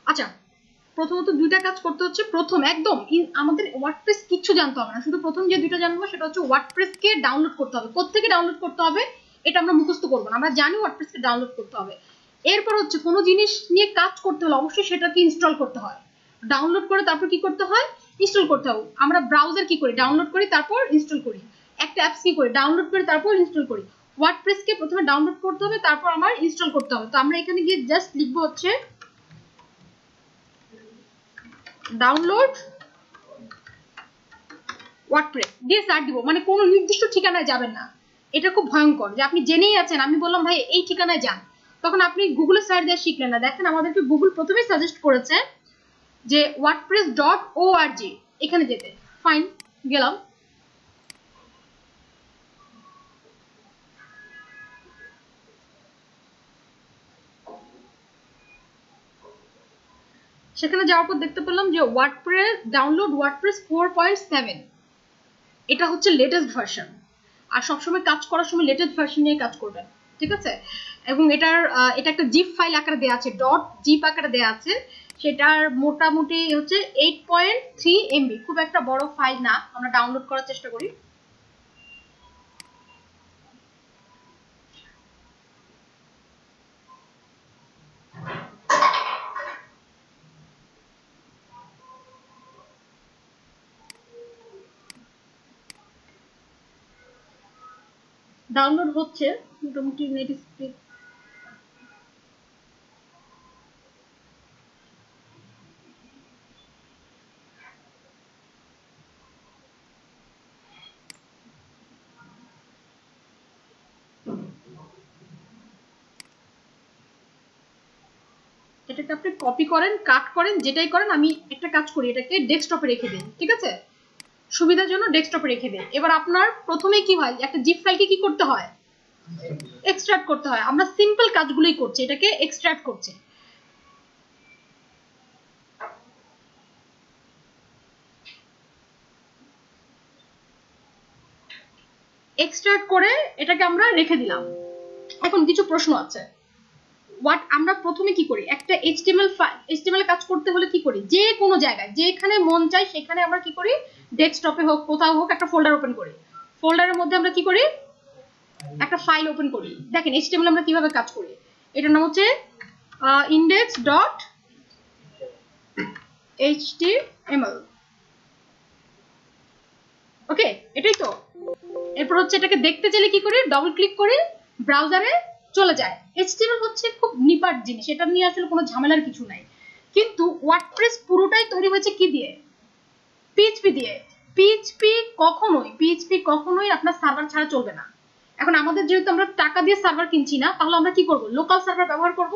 আচ্ছা, প্রথমত দুইটা কাজ করতে হচ্ছে। প্রথম একদম আমাদের ওয়ার্ডপ্রেস কিছু জানতে হবে না, শুধু প্রথম যে দুইটা জানবো সেটা হচ্ছে ওয়ার্ডপ্রেসকে ডাউনলোড করতে হবে। কোত্থেকে ডাউনলোড করতে হবে এটা আমরা মুখস্থ করবো না, আমরা জানি ওয়ার্ডপ্রেসকে ডাউনলোড করতে হবে। এরপর হচ্ছে কোনো জিনিস নিয়ে কাজ করতে হলে অবশ্যই সেটাকে ইনস্টল করতে হয়। ডাউনলোড করে তারপর কি করতে হয়, ইনস্টল করতে হবে। আমরা ব্রাউজার কি করি, ডাউনলোড করি তারপর ইনস্টল করি। একটা অ্যাপস কি করি, ডাউনলোড করি তারপর ইনস্টল করি। ওয়ার্ডপ্রেসকে প্রথমে ডাউনলোড করতে হবে, তারপর আমার ইনস্টল করতে হবে। তো আমরা এখানে গিয়ে জাস্ট লিখবো হচ্ছে ডাউনলোড ওয়ার্ডপ্রেস দিয়ে সার্চ দিব। মানে কোনো নির্দিষ্ট ঠিকানায় যাবেন না, এটা খুব ভয়ঙ্কর যে আপনি জেনেই আছেন, আমি বললাম ভাই এই ঠিকানায় যান, তখন আপনি গুগলে সার্চ দিয়ে শিখলেন না। দেখেন আমাদেরকে গুগল প্রথমেই সাজেস্ট করেছে যে wordpress.org এখানে যেতে। ফাইন, গেলাম। সেখানে যাওয়ার পর দেখতে পেলাম যে ওয়ার্ডপ্রেস ডাউনলোড ওয়ার্ডপ্রেস 4.7, এটা হচ্ছে লেটেস্ট ভার্সন। আর সবসময় কাজ করার সময় লেটেস্ট ভার্সন নিয়ে কাজ করবেন, ঠিক আছে? এবং এটা একটা জিপ ফাইল আকারে দেওয়া আছে, ডট জিপ আকারে দেওয়া আছে। সেটার মোটামুটি হচ্ছে 8.3 MB, খুব একটা বড় ফাইল না। আমরা ডাউনলোড করার চেষ্টা করি। ডাউনলোড হচ্ছে মোটামুটি নেট স্পিড। এটাকে আপনি কপি করেন, কাট করেন, যেটাই করেন। আমি একটা কাজ করি, এটাকে ডেস্কটপে রেখে দিন, ঠিক আছে? সুবিধার জন্য ডেস্কটপে রেখে দিন। এবার আপনার প্রথমে কি হয়, একটা জিপ ফাইলকে কি করতে হয়, এক্সট্রাক্ট করতে হয়। আমরা সিম্পল কাজগুলোই করছি, এটাকে এক্সট্রাক্ট করছে। এক্সট্রাক্ট করে এটাকে আমরা রেখে দিলাম। এখন কিছু প্রশ্ন আছে। আমরা প্রথমে কি করি, একটা এইচটিএমএল কাজ করতে হলে কি করি, যে কোনো জায়গায় যেখানে মন চায় সেখানে আমরা কি করি, ডেস্কটপে হোক কোথাও হোক একটা ফোল্ডার ওপেন করি। ফোল্ডারের মধ্যে আমরা কি করি, একটা ফাইল ওপেন করি। দেখেন এইচটিএমএল আমরা কিভাবে কাজ করি, এটার নাম হচ্ছে index.html। ওকে, এটাই তো। এরপর হচ্ছে এটাকে দেখতে চাইলে কি করি, ডবল ক্লিক করে ব্রাউজারে চলে যায়। এইচটিএমএল হচ্ছে খুব নিপাট জিনিস, এটা নিয়ে আসলে কোনো ঝামেলার কিছু নাই। কিন্তু ওয়ার্ডপ্রেস পুরোটাই তৈরি হয়েছে কি দিয়ে, পিএইচপি দিয়ে। পিএইচপি কখনোই আপনার সার্ভার ছাড়া চলবে না। এখন আমাদের যেহেতু আমরা টাকা দিয়ে সার্ভার কিনছি না, তাহলে আমরা কি করব, লোকাল সার্ভার ব্যবহার করব।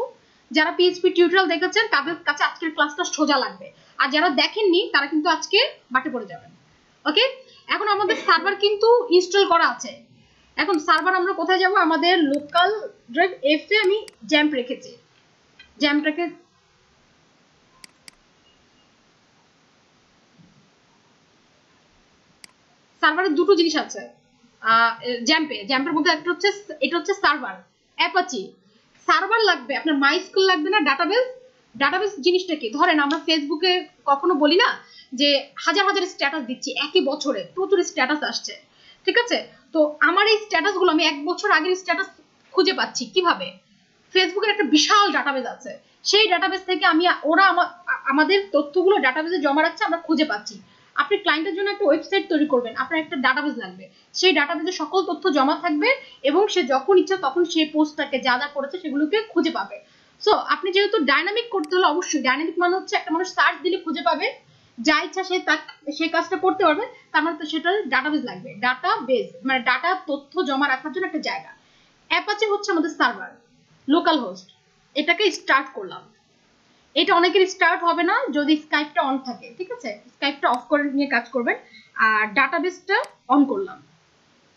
যারা পিএইচপি টিউটোরিয়াল দেখেছেন তাদের কাছে আজকের ক্লাসটা সোজা লাগবে, আর যারা দেখেননি তারা কিন্তু আজকে বাটে পড়ে যাবেন। ওকে, এখন আমাদের সার্ভার কিন্তু ইনস্টল করা আছে। এখন সার্ভার আমরা কোথায় যাব, আমাদের লোকাল ড্রাইভ এফ এ আমি জ্যাম্প রেখেছি। জ্যাম্পটাকে সার্ভারের দুটো জিনিস আছে জ্যাম্পের মধ্যে। একটা হচ্ছে, এটা হচ্ছে সার্ভার অ্যাপাচি। সার্ভার লাগবে আপনার, মাইস্কুল লাগবে না ডাটাবেস। ডাটাবেস জিনিসটা কি, ধরেন আমরা ফেসবুকে কখনো বলি না যে হাজার হাজার স্ট্যাটাস দিচ্ছি, একই বছরে প্রচুর স্ট্যাটাস আসছে, ঠিক আছে? তো আমার এই স্ট্যাটাসগুলো আমি 1 বছর আগের স্ট্যাটাস খুঁজে পাচ্ছি কিভাবে, ফেসবুকের একটা বিশাল ডাটাবেস আছে। সেই ডাটাবেস থেকে ওরা আমাদের তথ্যগুলো ডাটাবেসে জমা রাখছে, আমরা খুঁজে পাচ্ছি। আপনি ক্লায়েন্টের জন্য একটা ওয়েবসাইট তৈরি করবেন, আপনার একটা ডাটাবেস লাগবে। সেই ডাটাবেসে সকল তথ্য জমা থাকবে এবং সে যখন ইচ্ছা তখন সেই পোস্টটাকে যা যা করেছে সেগুলোকে খুঁজে পাবে। সো আপনি যেহেতু ডাইনামিক করতে হলে, অবশ্যই ডাইনামিক মানে হচ্ছে একটা মানুষ সার্চ দিলে খুঁজে পাবে, যা ইচ্ছা সেই কাজটা করতে পারবে। তার মানে তো সেটার ডাটাবেস লাগবে। ডাটাবেস মানে ডাটা, তথ্য জমা রাখার জন্য একটা জায়গা। অ্যাপাচি হচ্ছে আমাদের সার্ভার, লোকাল হোস্ট। এটাকে স্টার্ট করলাম। এটা অনেকের স্টার্ট হবে না যদি স্কাইপটা অন থাকে, ঠিক আছে? স্কাইপটা অফ করে নিয়ে কাজ করবেন। আর ডাটাবেসটা অন করলাম,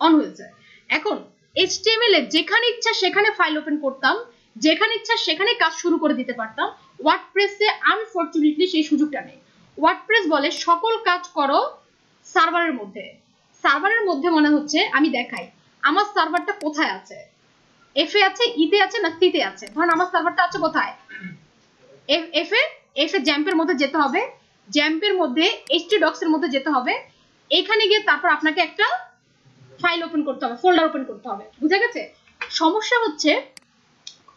অন হয়েছে। এখন এইচটিএমএল এ যেখানে ইচ্ছা সেখানে ফাইল ওপেন করতাম, যেখানে ইচ্ছা সেখানে কাজ শুরু করে দিতে পারতাম। ওয়ার্ডপ্রেসে আনফরচুনেটলি সেই সুযোগটা নেই। ওয়ার্ডপ্রেস বলে সকল কাজ করো সার্ভারের মধ্যে। সার্ভারের মধ্যে মনে হচ্ছে, আমি দেখাই আমার সার্ভারটা কোথায় আছে, এফ এ আছে, ইতে আছে না সিতে আছে। ধরুন আমার সার্ভারটা আছে কোথায়, এফ এ জ্যাম্পের মধ্যে যেতে হবে, জ্যাম্পের মধ্যে htdocs এর মধ্যে যেতে হবে, এখানে গিয়ে তারপর আপনাকে একটা ফাইল ওপেন করতে হবে, ফোল্ডার ওপেন করতে হবে। বুঝা গেছে? সমস্যা হচ্ছে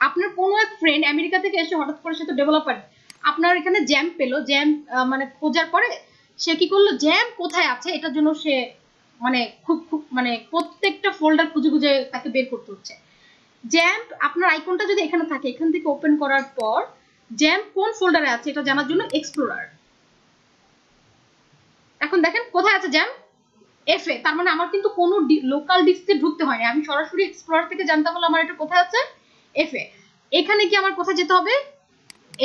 আপনার কোনো এক ফ্রেন্ড আমেরিকা থেকে এসে হঠাৎ করে সে তো ডেভেলপার, আপনার এখানে জ্যাম্প পেলো, জ্যাম্প মানে খোঁজার পরে সে কি করলো, জ্যাম্প কোথায় আছে এটার জন্য সে মানে খুব মানে প্রত্যেকটা ফোল্ডার খুঁজে খুঁজে তাকে বের করতে হচ্ছে। জ্যাম্প আপনার আইকনটা যদি এখানে থাকে, এখান থেকে ওপেন করার পর জ্যাম্প কোন ফোল্ডারে আছে এটা জানার জন্য এক্সপ্লোরার। এখন দেখেন কোথায় আছে জ্যাম্প, এফ এ, তার মানে আমার কিন্তু কোনো লোকাল ডিস্কে ঢুকতে হয়নি, আমি সরাসরি এক্সপ্লোরার থেকে জানতে পারলাম আমার এটা কোথায় আছে, এফ এ। এখানে কি আমার কোথায় যেতে হবে,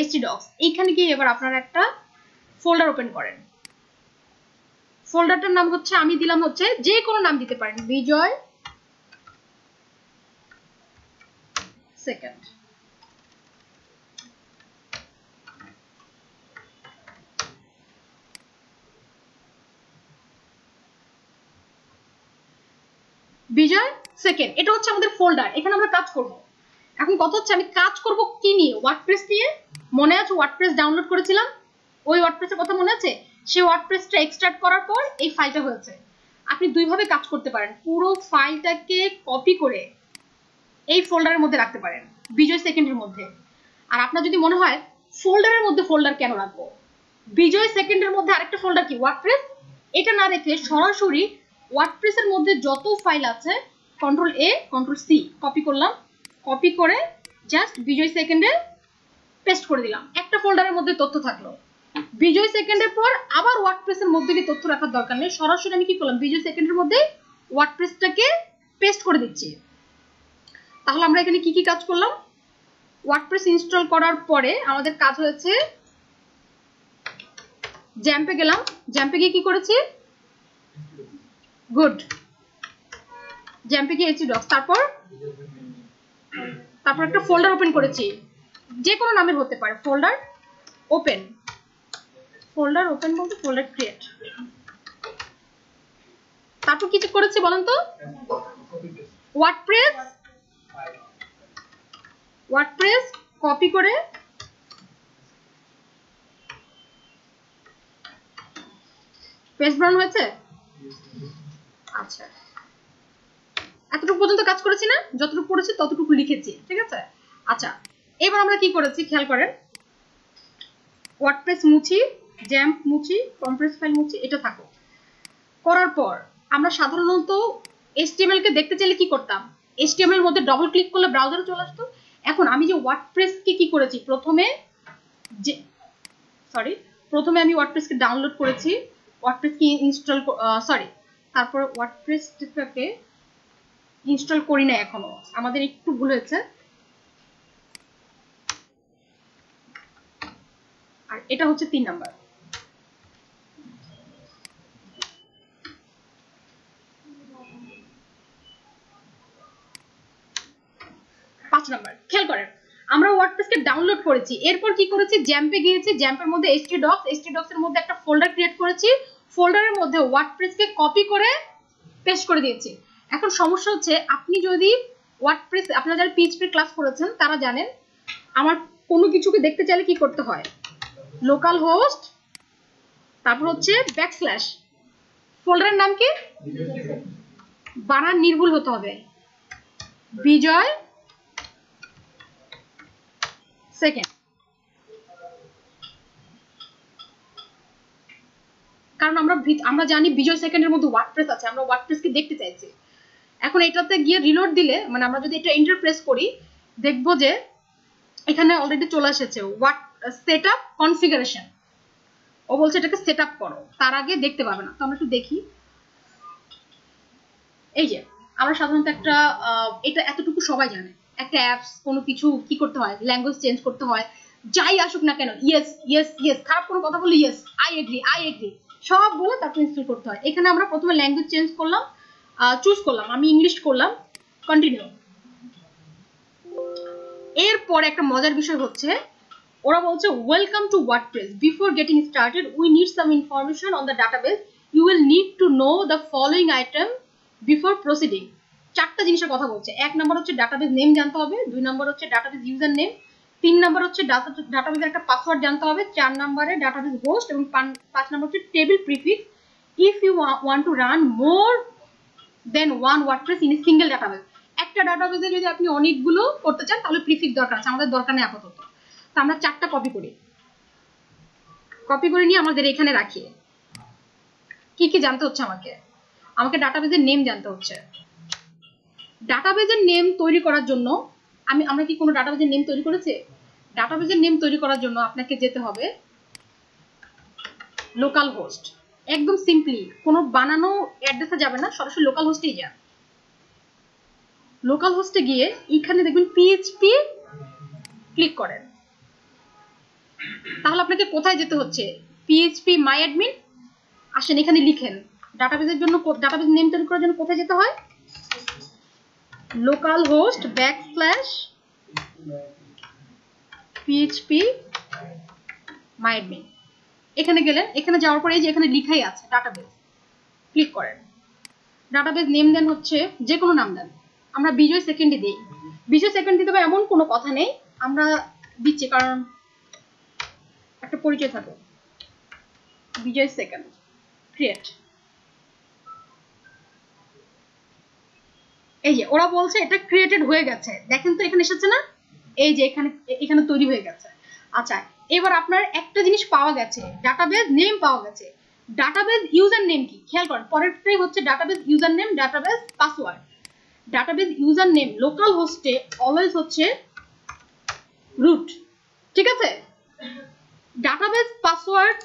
htdocs। এইখানে গিয়ে এবার আপনারা একটা ফোল্ডার ওপেন করেন, ফোল্ডারটার নাম হচ্ছে, আমি দিলাম হচ্ছে যে কোনো নাম দিতে পারেন, বিজয় সেকেন্ড। বিজয় সেকেন্ড, এটা হচ্ছে আমাদের ফোল্ডার, এখানে আমরা কাজ করব। এখন কথা হচ্ছে আমি কাজ করব কি নিয়ে, ওয়ার্ডপ্রেস নিয়ে। মনে আছে ওয়ার্ডপ্রেস ডাউনলোড করেছিলাম, ওই ওয়ার্ডপ্রেসের কথা মনে আছে? সেই ওয়ার্ডপ্রেসটা এক্সট্রাক্ট করার পর এই ফাইলটা হয়েছে। আপনি দুইভাবে কাজ করতে পারেন, পুরো ফাইলটাকে কপি করে এই ফোল্ডারের মধ্যে রাখতে পারেন, বিজয় সেকেন্ডের মধ্যে। আর আপনার যদি মনে হয় ফোল্ডারের মধ্যে ফোল্ডার কেন রাখবো, বিজয় সেকেন্ডের মধ্যে আরেকটা ফোল্ডার কি ওয়ার্ডপ্রেস, এটা না রেখে সরাসরি ওয়ার্ডপ্রেসের মধ্যে যত ফাইল আছে কন্ট্রোল এ কন্ট্রোল সি কপি করলাম, কপি করে জাস্ট বিজয় সেকেন্ডে পেস্ট করে দিলাম, একটা ফোল্ডারের মধ্যে তথ্য থাকলো। বিজয় সেকেন্ডের পর আবার ওয়ার্ডপ্রেসের মধ্যে কি তথ্য রাখার দরকার নেই, সরাসরি আমি কি করলাম, বিজয় সেকেন্ডের মধ্যে ওয়ার্ডপ্রেসটাকে পেস্ট করে দিচ্ছি। তাহলে আমরা এখানে কি কি কাজ করলাম, ওয়ার্ডপ্রেস ইনস্টল করার পরে আমাদের কাজ হয়েছে জ্যাম্পে গেলাম, জ্যাম্পে গিয়ে কি করেছি, গুড, জ্যাম্পে গিয়ে htdocs, তারপর একটা ফোল্ডার ওপেন করেছি, যে কোনো নামের হতে পারে, ফোল্ডার ওপেন, ফোল্ডার ওপেন বলতে ফোল্ডার ক্রিয়েট। তারপর কি করেছি বলেন তো, ওয়ার্ডপ্রেস কপি করে পেস্ট বানানো হয়েছে। আচ্ছা, এতটুকু পর্যন্ত কাজ করেছি না, যতটুকু করেছি ততটুকু লিখেছি, ঠিক আছে। আচ্ছা, এবার আমরা কি করেছি খেয়াল করেন, ওয়ার্ডপ্রেস মুছি, জ্যাম্প মুছি, কম্প্রেস ফাইল মুছি, এটা থাকো। করার পর আমরা সাধারণত HTML কে দেখতে চাইলে কি করতাম, HTML এর মধ্যে ডবল ক্লিক করলে ব্রাউজারে চলে আসতো। এখন আমি যে ওয়ার্ডপ্রেসকে কি করেছি, প্রথমে আমি ওয়ার্ডপ্রেসকে ডাউনলোড করেছি, ওয়ার্ডপ্রেসকে ইনস্টল, তারপর ওয়ার্ডপ্রেসটাকে ইনস্টল করি না এখনো, আমাদের একটু ভুল হয়েছে। আর এটা হচ্ছে 3 নাম্বার। খেয়াল করেন, আমরা ওয়ার্ডপ্রেসকে ডাউনলোড করেছি, এরপর কি করেছি, জ্যাম্পে গিয়েছি, জ্যাম্পের মধ্যে htdocs এর মধ্যে একটা ফোল্ডার ক্রিয়েট করেছি, ফোল্ডারের মধ্যে ওয়ার্ডপ্রেসকে কপি করে পেস্ট করে দিয়েছি। এখন সমস্যা হচ্ছে, আপনি যদি ওয়ার্ডপ্রেস, আপনারা যারা PHP ক্লাস করেছেন তারা জানেন, আমার কোনো কিছুকে দেখতে চাইলে কি করতে হয়, লোকাল হোস্ট, তারপর হচ্ছে ব্যাকস্ল্যাশ, ফোল্ডারের নাম কি, বানান নির্ভুল হতে হবে, বিজয় সেকেন্ড, কারণ আমরা জানি বিজয় সেকেন্ডের মধ্যে ওয়ার্ডপ্রেস আছে, আমরা ওয়ার্ডপ্রেসকে দেখতে চাইছি। এখন এটাতে গিয়ে রিলোড দিলে, মানে আমরা যদি এটা এন্টার প্রেস করি, দেখবো যে এখানে অলরেডি চলে এসেছে সেটআপ কনফিগারেশন, ও বলছে এটাকে সেটআপ করো, তার আগে দেখতে পাবে না। তো আমরা একটু দেখি, এই যে আমরা সাধারণত একটা এটা এতটুকু সবাই জানে, একটা অ্যাপস কোনো কিছু কি করতে হয়, ল্যাঙ্গুয়েজ চেঞ্জ করতে হয়, যাই আসুক না কেন, ইয়েস ইয়েস ইয়েস, খারাপ কোনো কথা বলে ইয়েস, আই এগ্রি সব বলে তারপর ইনস্টল করতে হয়। এখানে আমরা প্রথমে ল্যাঙ্গুয়েজ চেঞ্জ করলাম, চুজ করলাম, আমি ইংলিশ করলাম, কন্টিনিউ। এরপর একটা মজার বিষয় হচ্ছে, ওরা বলছে welcome to WordPress, before getting started we need some information on the database, you will need to know the following item before proceeding. 4টা জিনিসের কথা বলছে। 1 নম্বর হচ্ছে ডাটাবেস নেম জানতে হবে, 2 নম্বর হচ্ছে ডাটাবেস ইউজার নেম, 3 নাম্বার হচ্ছে ডাটাবেজের একটা পাসওয়ার্ড জানতে হবে, 4 নম্বরে ডাটাবেজ হোস্ট, এবং 5 নম্বর হচ্ছে table prefix if you want to run more than one WordPress in a single database. একটা ডাটাবেজে যদি আপনি অনেকগুলো করতে চান তাহলে প্রিফিক্স দরকার আছে, আমাদের দরকার নেই আপাতত। তো আমরা 4টা কপি করে নিয়ে আমাদের এখানে রাখি। কি কি জানতে হচ্ছে আমাকে ডাটাবেজের নেম জানতে হচ্ছে। ডাটাবেজের নেম তৈরি করার জন্য আমরা কি কোনো ডাটাবেজের নেম তৈরি করেছি? ডাটাবেজের নেম তৈরি করার জন্য আপনাকে যেতে হবে লোকাল হোস্ট। একদম সিম্পলি, কোনো বানানো অ্যাড্রেসে যাবে না, সরাসরি লোকাল হোস্টেই যান। লোকাল হোস্টে গিয়ে এখানে দেখবেন পিএইচপি ক্লিক করেন, তাহলে আপনাকে কোথায় যেতে হচ্ছে? PHP my admin. আসেন এখানে লিখেন ডাটাবেজের জন্য, ডাটাবেজ নেম তৈরি করার জন্য কোথায় যেতে হয়? লোকাল হোস্ট /php মাই অ্যাডমিন। এখানে গেলেন, এখানে যাওয়ার পরে এই যে এখানে লিখাই আছে ডাটাবেজ, ক্লিক করেন। ডাটাবেজ নেম দেন হচ্ছে যে কোনো নাম দেন, আমরা বিজয় সেকেন্ডে দিই। বিজয় সেকেন্ড দিতে হবে এমন কোনো কথা নেই, আমরা দিচ্ছি কারণ একটা পরিচয় থাকে। বিজয় সেকেন্ড, ক্রিয়েট। এই যে ওরা বলছে এটা ক্রিয়েটেড হয়ে গেছে, দেখেন তো এখানে এসেছে না? এই যে এখানে তৈরি হয়ে গেছে। আচ্ছা, এবার আপনার একটা জিনিস পাওয়া গেছে, ডাটাবেজ নেম পাওয়া গেছে। ডাটাবেজ ইউজার নেম কি খেয়াল করেন, পরেরটাই হচ্ছে database user name, database password. Database user name local হোস্টে অলওয়েজ হচ্ছে রুট, ঠিক আছে? ডাটাবেজ পাসওয়ার্ড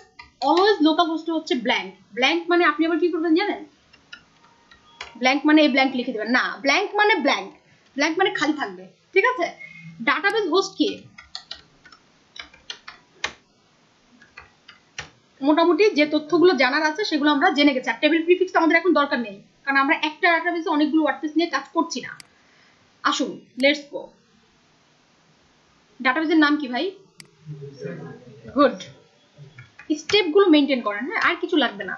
অলওয়েজ লোকাল হোস্টে হচ্ছে ব্ল্যাঙ্ক। ব্ল্যাঙ্ক মানে আপনি আবার কি করবেন জানেন? ব্ল্যাঙ্ক মানে এই ব্ল্যাঙ্ক লিখে দেবেন না, ব্ল্যাঙ্ক মানে ব্ল্যাঙ্ক মানে খালি থাকবে, ঠিক আছে? ডাটাবেজ হোস্ট কি? মোটামুটি যে তথ্যগুলো জানার আছে সেগুলো আমরা জেনে গেছি। আর টেবিল প্রিফিক্স আমাদের এখন দরকার নেই, কারণ আমরা একটা ডাটাবেজে অনেকগুলো ওয়ার্ডপ্রেস নিয়ে কাজ করছি না। আসুন লেটস গো। ডাটাবেজের নাম কি ভাই? গুড। স্টেপগুলো মেনটেন করেন, হ্যাঁ, আর কিছু লাগবে না।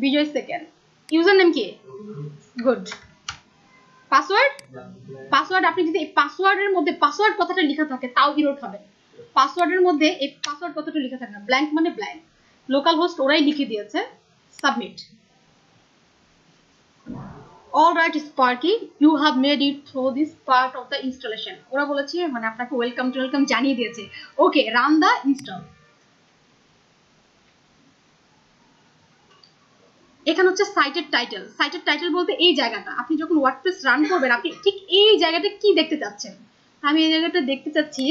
বিজয় সেকেন্ড। ইউজার নেম কি? গুড। পাসওয়ার্ড আপনি যদি এই পাসওয়ার্ডের মধ্যে পাসওয়ার্ড কথাটা লেখা থাকে তাও এরর খাবেন। পাসওয়ার্ডের মধ্যে এই পাসওয়ার্ড কথাটা লেখা থাকে না, ব্ল্যাঙ্ক মানে ব্ল্যাঙ্ক। লোকাল হোস্ট ওরাই লিখে দিয়েছে, submit. All right Sparky, you have made it through this part of the installation. ওরা বলেছে মানে আপনাকে ওয়েলকাম জানিয়ে দিয়েছে। ওকে, রান দা ইনস্টল। এখানে হচ্ছে সাইটের টাইটেল বলতে এই জায়গাটা, আপনি যখন ওয়ার্ডপ্রেস রান করবেন আপনি ঠিক এই জায়গাটা কি দেখতে চাচ্ছেন? আমি এই জায়গাটা দেখতে চাচ্ছি,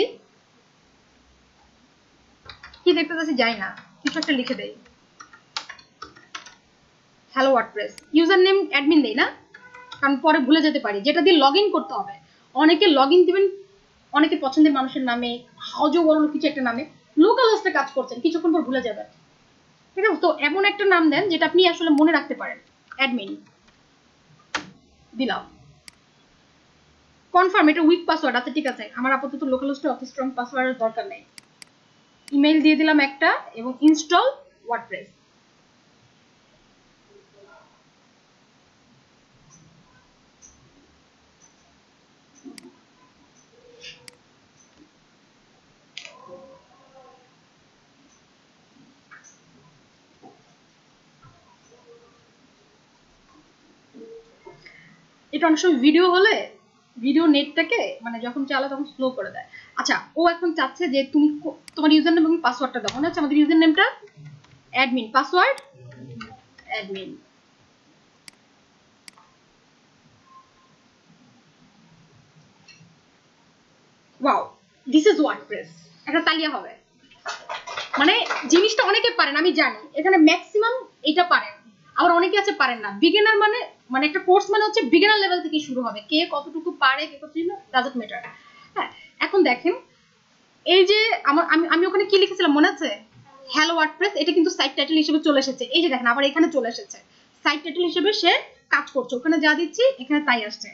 কি দেখতে চাচ্ছি জানি না, কিছু একটা লিখে দেই। Hello WordPress. User name admin দেই না, কারণ পরে ভুলে যেতে পারি, যেটা দিয়ে লগ ইন করতে হবে। অনেকে লগ ইন দিবেন অনেকে পছন্দের মানুষের নামে, হাউজো বড় কিছু একটা নামে, লোকাল হোস্টে কাজ করছেন, কিছুক্ষণ পর ভুলে যাবেন, ঠিক আছে? তো এমন একটা নাম দেন যেটা আপনি আসলে মনে রাখতে পারেন। অ্যাডমিন দিলাম। কনফার্ম, এটা উইক পাসওয়ার্ড আছে, ঠিক আছে? আমার আপাতত লোকাল হোস্টে অত স্ট্রং পাসওয়ার্ডের দরকার নেই। ইমেইল দিয়ে দিলাম একটা, এবং ইনস্টল ওয়ার্ডপ্রেস। এটা অনেক সময় ভিডিও নেটটাকে মানে যখন চালায় তখন স্লো করে দেয়। আচ্ছা, ও এখন চাচ্ছে যে তুমি তোমার ইউজার নেম এবং পাসওয়ার্ডটা দাও। মনে হচ্ছে আমাদের ইউজার নেমটা admin, password admin. Wow, this is WordPress. একটা তালিয়া হবে। মানে জিনিসটা অনেকে পারেন আমি জানি, এখানে ম্যাক্সিমাম এটা পারেন, আবার অনেকে আছে পারেন না। বিগিনার মানে একটা কোর্স মানে হচ্ছে বিগিনার লেভেল থেকে শুরু হবে, কে কতটুকু পারে কে কতটুকু ডাজন্ট ম্যাটার। হ্যাঁ, এখন দেখেন এই যে আমি ওখানে কি লিখেছিলাম মনে আছে? Hello WordPress. এটা কিন্তু সাইট টাইটেল হিসেবে চলে এসেছে। এই যে দেখেন আবার এখানে চলে এসেছে সাইট টাইটেল হিসেবে, সে কাজ করছে। ওখানে যা দিচ্ছি এখানে তাই আসছে।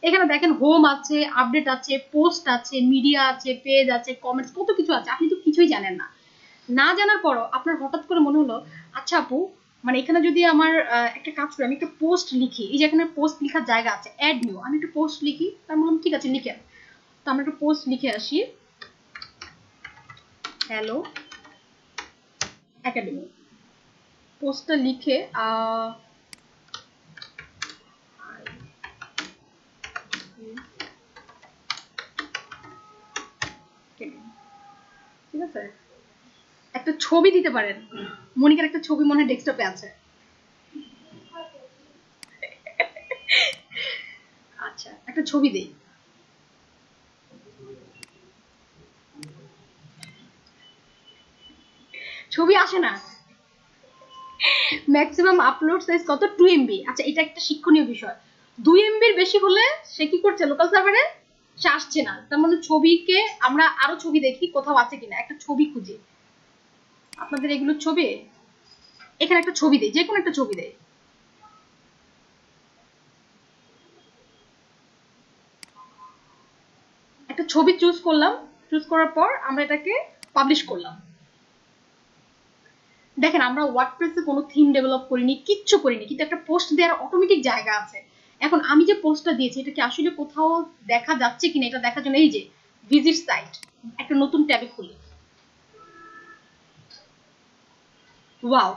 এখানে দেখেন হোম আছে, আপডেট আছে, পোস্ট আছে, মিডিয়া আছে, পেজ আছে, কমেন্টস, কত কিছু আছে। আপনি তো কিছুই জানেন না। না জানার পরও আপনার হঠাৎ করে মনে হলো আচ্ছা আপু, মানে এখানে যদি আমার একটা কাজ করি, আমি একটা পোস্ট লিখি, এই যে এখানে পোস্ট লেখার জায়গা আছে, অ্যাড নিউ, আমি একটা পোস্ট লিখি। তার বললাম ঠিক আছে লিখেন। তো আমরা একটা পোস্ট লিখে আসি, হ্যালো একাডেমি। পোস্টটা লিখে ঠিক আছে, একটা ছবি দিতে পারেন। মনিকার একটা ছবি মনে হয় ডেস্কটপে আছে। আচ্ছা, একটা ছবি দেই। ছবি আসে না, ম্যাক্সিমাম আপলোড সাইজ কত? 2 MB। আচ্ছা, এটা একটা শিক্ষণীয় বিষয়। 2 MBর বেশি হলে সে কি করছে, লোকাল সার্ভারে সে আসছে না। তার মানে ছবিকে আমরা আরো ছবি দেখি কোথাও আছে কিনা, একটা ছবি খুঁজি। আপনাদের এগুলো ছবি, এখানে একটা ছবি দেই, যে কোনো একটা ছবি দেই। একটা ছবি চুজ করলাম, চুজ করার পর আমরা এটাকে পাবলিশ করলাম। দেখেন, আমরা ওয়ার্ডপ্রেসে কোনো থিম ডেভেলপ করিনি, কিচ্ছু করিনি, কিন্তু একটা পোস্ট দেওয়ার অটোমেটিক জায়গা আছে। এখন আমি যে পোস্টটা দিয়েছি এটা কি আসলে কোথাও দেখা যাচ্ছে কিনা এটা দেখার জন্য এই যে ভিজিট সাইট, একটা নতুন ট্যাবে খুলি। ওয়াও,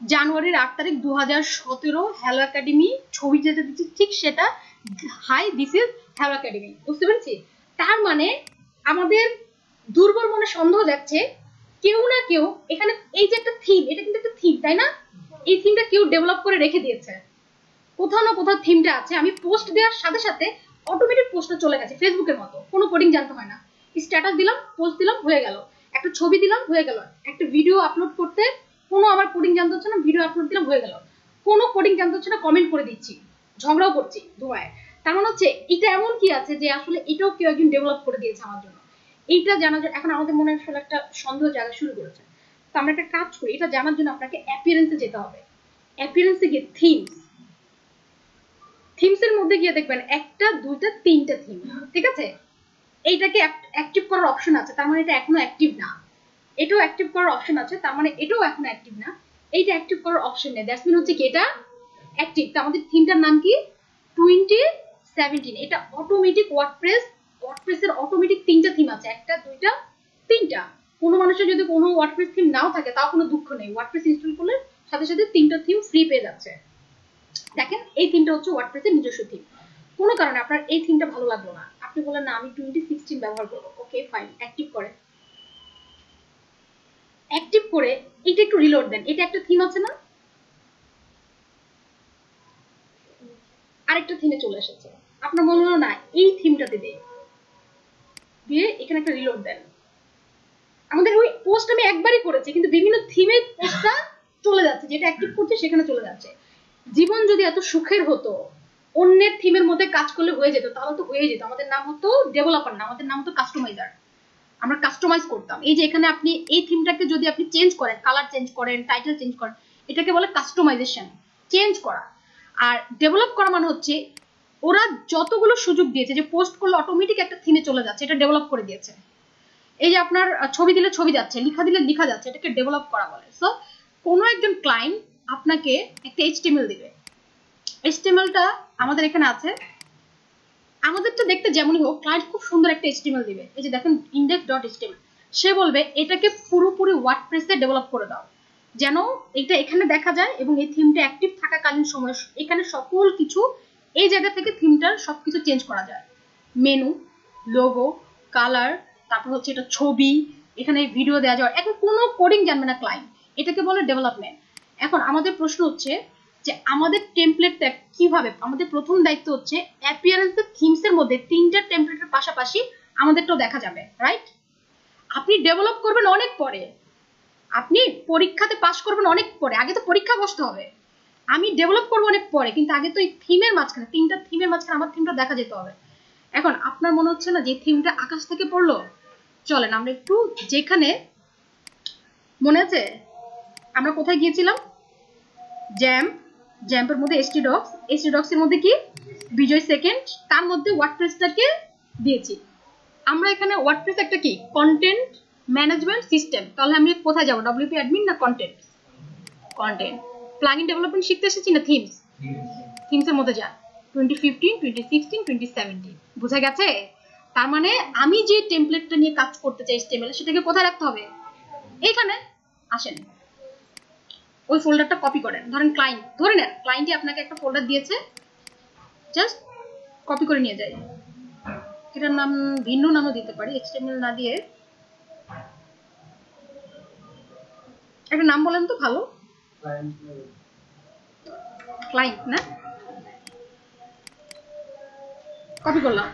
জানুয়ারির 8 তারিখ 2017 হ্যালো একাডেমি ছবি যেটা দিচ্ছি ঠিক সেটা, hi this is hello academy. বুঝতে পেরেছি? তার মানে আমাদের দুর্বল মনে সন্দেহ যাচ্ছে কেউ না কেউ এখানে, এই যে একটা থিম, এটা কিন্তু একটা থিম, তাই না? এই থিমটা কেউ ডেভেলপ করে রেখে দিয়েছে, কোথাও না কোথাও থিমটা আছে। আমি পোস্ট দেওয়ার সাথে সাথে অটোমেটিক পোস্টটা চলে গেছে, ফেসবুকের মতো কোনো কোডিং জানতে হয় না। স্ট্যাটাস দিলাম, পোস্ট দিলাম, হয়ে গেল। একটা ছবি দিলাম, হয়ে গেল। একটা ভিডিও আপলোড করতে কোনো আমার কোডিং জানতে হচ্ছে না, ভিডিও আপলোড দিলাম, হয়ে গেল। কোনো কোডিং জানতে হচ্ছে না, কমেন্ট করে দিচ্ছি, ঝগড়াও করছি ধোয়ায়। তার মানে হচ্ছে এটা এমন কি আছে যে আসলে এটাও কেউ একজন ডেভেলপ করে দিয়েছে আমার জন্য। এইটা জানার জন্য এখন আমাদের মনে আসলে একটা সন্দেহ জায়গা শুরু করেছে। তো আমরা একটা কাজ করি, এটা জানার জন্য আপনাকে অ্যাপিয়ারেন্সে যেতে হবে। অ্যাপিয়ারেন্সে গিয়ে থিমসের মধ্যে গিয়ে দেখবেন একটা, দুইটা, তিনটা থিম, ঠিক আছে? এইটাকে অ্যাক্টিভ করার অপশন আছে, তার মানে এটা এখনো অ্যাক্টিভ না। এটাও অ্যাক্টিভ করার অপশন আছে, তার মানে এটাও এখনো অ্যাক্টিভ না। এইটা অ্যাক্টিভ করার অপশন নেই, দ্যাটস মিন হচ্ছে কি এটা অ্যাক্টিভ। তো আমাদের থিমটার নাম কি? 2017। এটা অটোমেটিক ওয়ার্ডপ্রেসের অটোমেটিক তিনটা থিম আছে, একটা, দুইটা, তিনটা। কোনো মানুষের যদি কোনো ওয়ার্ডপ্রেস থিম নাও থাকে তাও কোনো দুঃখ নেই, ওয়ার্ডপ্রেস ইনস্টল করলে সাথে সাথে তিনটা থিম ফ্রি পেয়ে যাচ্ছে। দেখেন, এই থিমটা হচ্ছে ওয়ার্ডপ্রেসের নিজস্ব থিম। কোনো কারণে আপনার এই থিমটা ভালো লাগলো না, আপনি বলেন না আমি 2016 ব্যবহার করবো, ওকে ফাইন, অ্যাক্টিভ করে এটা একটু রিলোড দেন। এটা একটা থিম আছে না, আরেকটা থিমে চলে এসেছে। আপনার মনে হলো না এই থিমটাতে দিয়ে এখানে একটা রিলোড দেন। আমাদের ওই পোস্ট আমি একবারই করেছি, কিন্তু বিভিন্ন থিমের পোস্টটা চলে যাচ্ছে, যেটা অ্যাক্টিভ করছে সেখানে চলে যাচ্ছে। জীবন যদি এত সুখের হতো, অন্যের থিমের মধ্যে কাজ করলে হয়ে যেত, তাহলে তো হয়ে যেত। আমাদের নাম হতো ডেভেলপার না, আমাদের নাম হতো কাস্টমাইজার। আমরা কাস্টমাইজ করতাম। এই যে এখানে আপনি এই থিমটাকে যদি আপনি চেঞ্জ করেন, কালার চেঞ্জ করেন, টাইটেল চেঞ্জ করেন, এটাকে বলে কাস্টমাইজেশন, চেঞ্জ করা। আর ডেভেলপ করা মানে হচ্ছে ওরা যতগুলো সুযোগ দিয়েছে যে পোস্ট করলে অটোমেটিক একটা থিমে চলে যাচ্ছে, এটা ডেভেলপ করে দিয়েছে। এই যে আপনার ছবি দিলে ছবি যাচ্ছে, লেখা দিলে লেখা যাচ্ছে, এটাকে ডেভেলপ করা বলে। সো কোনো একজন ক্লায়েন্ট আপনাকে একটা HTML দিবে, HTMLটা আমাদের এখানে আছে, আমাদেরটা দেখতে যেমনই হোক, ক্লায়েন্ট খুব সুন্দর একটা HTML দিবে। এই যে দেখেন index.html, সে বলবে এটাকে পুরোপুরি ওয়ার্ডপ্রেসে ডেভেলপ করে দাও যেন এটা এখানে দেখা যায় এবং এই থিমটা অ্যাক্টিভ থাকাকালীন সময় এখানে সকল কিছু এই জায়গা থেকে থিমটার সবকিছু চেঞ্জ করা যায়। মেনু, লোগো, কালার, তারপর হচ্ছে এটা ছবি, এখানে ভিডিও দেওয়া যায়। এখন কোনো কোডিং জানবে না ক্লায়েন্ট, এটাকে বলে ডেভেলপমেন্ট। এখন আমাদের প্রশ্ন হচ্ছে যে আমাদের টেমপ্লেটটা কিভাবে, আমাদের প্রথম দায়িত্ব হচ্ছে অ্যাপিয়ারেন্সের থিমসের মধ্যে তিনটা টেমপ্লেটের পাশাপাশি আমাদেরটাও দেখা যাবে, রাইট? আপনি ডেভেলপ করবেন অনেক পরে, আপনি পরীক্ষাতে পাশ করবেন অনেক পরে, আগে তো পরীক্ষা বসতে হবে। আমি ডেভেলপ করবো অনেক পরে, কিন্তু আগে তো এই থিমের মাঝখানে, তিনটা থিমের মাঝখানে আমার থিমটা দেখা যেতে হবে। এখন আপনার মনে হচ্ছে না যে থিমটা আকাশ থেকে পড়লো? চলেন আমরা একটু, যেখানে মনে আছে আমরা কোথায় গিয়েছিলাম, জ্যাম্পের মধ্যে htdocs এর মধ্যে কি বিজয় সেকেন্ড, তার মধ্যে ওয়ার্ডপ্রেসটাকে দিয়েছি। আমরা এখানে ওয়ার্ডপ্রেস একটা কি কন্টেন্ট ম্যানেজমেন্ট সিস্টেম, তাহলে আমি কোথায় যাব, WP অ্যাডমিন না কন্টেন্ট? প্লাগইন ডেভেলপমেন্ট শিখতে এসেছি না থিমসের মধ্যে যান, 2015, 2016, 2017, বুঝা গেছে? তার মানে আমি যে টেমপ্লেটটা নিয়ে কাজ করতে চাই HTML সেটাকে কোথায় রাখতে হবে? এইখানে। আসেন ওই ফোল্ডারটা কপি করেন। ধরেন ক্লায়েন্ট, ধরে নেন ক্লায়েন্টই আপনাকে একটা ফোল্ডার দিয়েছে, জাস্ট কপি করে নিয়ে যাই। এটার নাম ভিন্ন নামও দিতে পারি, HTML না দিয়ে একটা নাম বলেন তো ভালো। ক্লায়েন্ট না? কপি করলাম,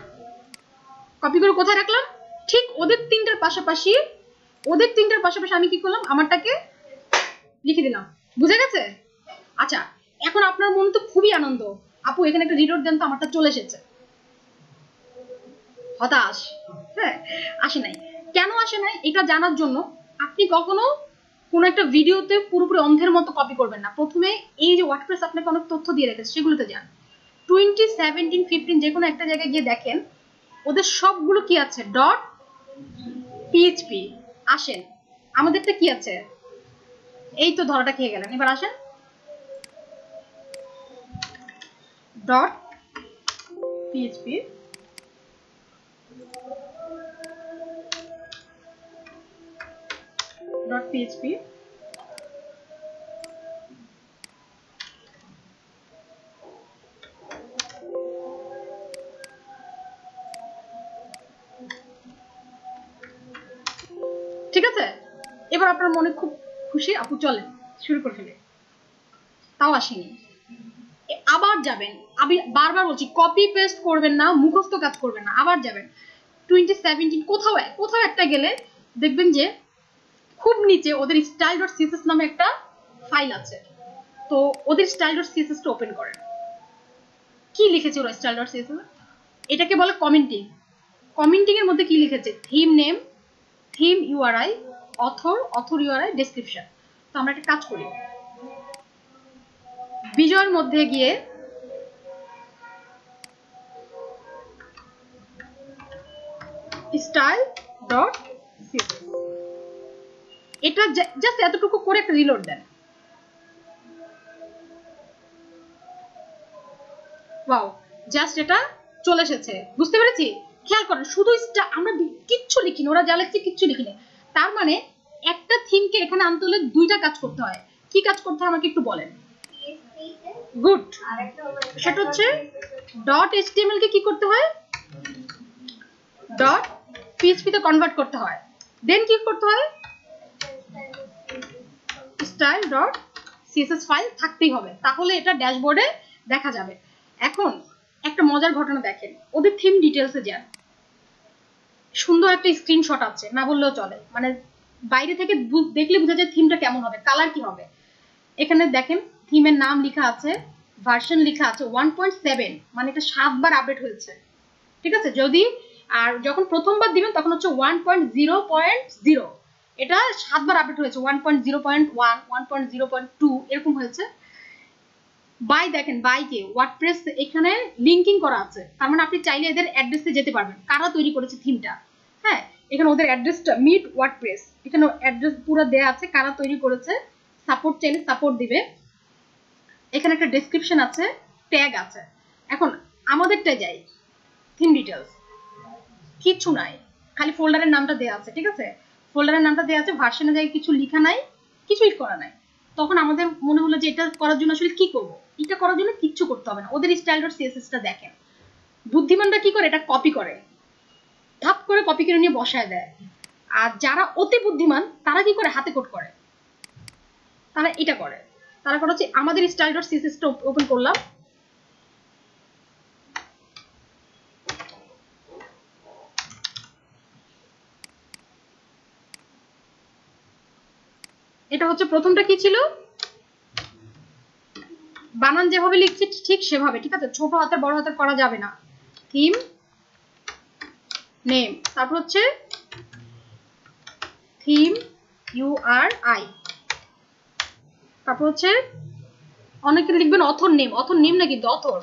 কপি করে কোথায় রাখলাম? ঠিক ওদের তিনটার পাশাপাশি আমি কি করলাম? আমারটাকে লিখে দিলাম। বুঝে গেছে? আচ্ছা, এখন আপনার মনে তো খুবই আনন্দ, আপু এখানে একটা রিডোট দেন তো, আমারটা চলে এসেছে। হতাশ, হ্যাঁ আসে নাই। কেন আসে নাই এটা জানার জন্য আপনি কখনো কোনো একটা ভিডিওতে পুরোপুরি অন্ধের মতো কপি করবেন না। প্রথমে এই যে ওয়ার্ডপ্রেস আপনাকে অনেক তথ্য দিয়ে রেখেছে সেগুলোতে যান। 2017, 15 যে কোনো একটা জায়গায় গিয়ে দেখেন ওদের সবগুলো কি আছে, ডট পিএইচপি। আসেন আমাদেরটা কি আছে? এই তো ধরাটা খেয়ে গেলেন। এবার আসেন ডট পিএইচপি, ডট পিএইচপি ঠিক আছে। এবার আপনার মনে খুব খুশি, আপু চলেন শুরু করে ফেলে। তাও আসেনি। আবার যাবেন, আমি বারবার বলছি কপি পেস্ট করবেন না, মুখস্থ কাজ করবেন না, আবার যাবেন 2017 কোথাও একটা গেলে দেখবেন যে খুব নিচে ওদের style.css নামে একটা ফাইল আছে। তো ওদের style.css টা ওপেন করেন। কি লিখেছে ওরা style.css? এটাকে বলে কমেন্টিং। কমেন্টিং এর মধ্যে কি লিখেছে? Theme name, theme URI, author URI, description. তো আমরা একটা কাজ করি, বিজয়ের মধ্যে গিয়ে style.css এটা জাস্ট এতটুকু করে একটা রিলোড দেন। ওয়াও, জাস্ট এটা চলে এসেছে। বুঝতে পেরেছি? খেয়াল করেন শুধু আমরা কিচ্ছু লিখিনি, ওরা যা লিখছে কিচ্ছু লিখিনি। তার মানে একটা থিমকে এখানে আনতে হলে দুইটা কাজ করতে হয়। কি কাজ করতে হয় আমাকে একটু বলেন। গুড। সেটা হচ্ছে ডট এইচটিএমএল কে কি করতে হয়? ডট পিএইচপি তে কনভার্ট করতে হয়। দেন কি করতে হয়? style.css ফাইল থাকতেই হবে, তাহলে এটা ড্যাশবোর্ডে দেখা যাবে। এখন একটা মজার ঘটনা দেখেন, ওদের থিম ডিটেলসে যান। সুন্দর একটা স্ক্রিনশট আছে, না বললেও চলে, মানে বাইরে থেকে দেখলে বোঝা যায় থিমটা কেমন হবে, কালার কি হবে। এখানে দেখেন থিমের নাম লেখা আছে, ভার্সন লেখা আছে 1.7, মানে এটা 7 বার আপডেট হয়েছে। ঠিক আছে, যদি আর যখন প্রথমবার দিবেন তখন হচ্ছে 1.0.0, এটা 7 বার আপডেট হয়েছে, 1.0.1, 1.0.2 এরকম হয়েছে। বাই দেখেন বাইকে ওয়ার্ডপ্রেস এখানে লিংকিং করা আছে, তার মানে আপনি চাইলে এদের অ্যাড্রেসে যেতে পারবেন, কারা তৈরি করেছে থিমটা। হ্যাঁ, এখানে ওদের অ্যাড্রেসটা মিট ওয়ার্ডপ্রেস, এখানে অ্যাড্রেস পুরো দেয়া আছে, কারা তৈরি করেছে, সাপোর্ট চাইলে সাপোর্ট দিবে। এখানে একটা ডেসক্রিপশন আছে, ট্যাগ আছে। এখন আমাদেরটা যাই, থিম ডিটেলস কিচ্ছু নাই, খালি ফোল্ডারের নামটা দেয়া আছে। ঠিক আছে, ফোল্ডারের নামটা দেয়া আছে, ভার্সনের জায়গায় কিছু লেখা নাই, কিছুই করা নাই। তখন আমাদের মনে হলো যে এটা করার জন্য আসলে কি করব। এটা করার জন্য কিচ্ছু করতে হবে না, ওদের style.css টা দেখেন। বুদ্ধিমানরা কি করে? এটা কপি করে, ধাপ করে কপি করে নিয়ে বসায় দেয়। আর যারা অতি বুদ্ধিমান তারা কি করে? হাতে কোড করে। তারা এটা করে, তারা করে হচ্ছে আমাদের style.css টা ওপেন করলাম, এটা হচ্ছে প্রথমটা কি ছিল, বানান যেভাবে লিখছি ঠিক সেভাবে। ঠিক আছে, ছোট হাতের বড় হাতের করা যাবে না। থিম নেম, তারপর হচ্ছে থিম ইউআরআই, তারপর হচ্ছে অনেকে লিখবেন অথর নেম, অথর নেম না কিন্তু author,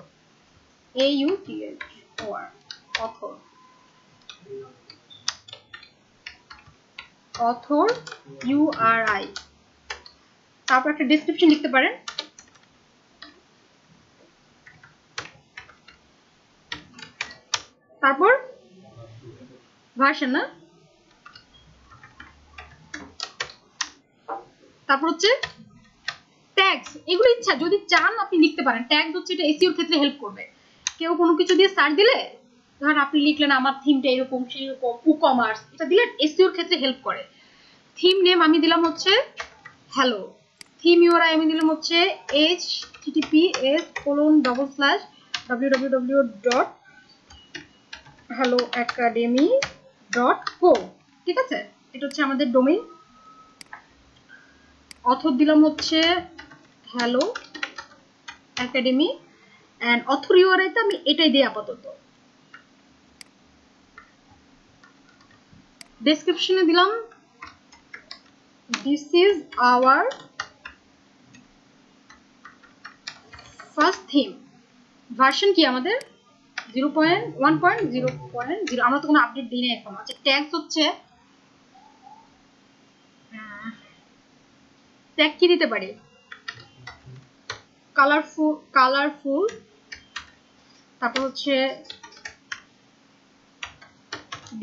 AUTHOR, author, author URI. তারপর একটা ডেসক্রিপশন লিখতে পারেন। তারপর ভার্সন না, তারপর হচ্ছে ট্যাগস, এগুলো ইচ্ছা যদি চান আপনি লিখতে পারেন। ট্যাগস হচ্ছে এটা এসইওর ক্ষেত্রে হেল্প করবে। কেউ কোনো কিছু দিয়ে সার্চ দিলে ধরেন আপনি লিখলেন আমার থিমটা এরকম সেরকম ই-কমার্স, এটা দিলে এসইওর ক্ষেত্রে হেল্প করে। থিম নেম আমি দিলাম হচ্ছে হ্যালো, থিম ইউআরআই আমি দিলাম হচ্ছে https://www.helloacademy.co, ঠিক আছে, এটা হচ্ছে আমাদের ডোমেইন। অথর দিলাম হচ্ছে hello academy, and author URI তে আমি এটাই দিই আপাতত। ডেসক্রিপশনে দিলাম this is our first theme, version কি আমাদের 0.1.0.0, আমরা তো কোনো আপডেট দিই না এখন। আচ্ছা ট্যাগস হচ্ছে ট্যাগ কি দিতে পারি, কালারফুল, তারপর হচ্ছে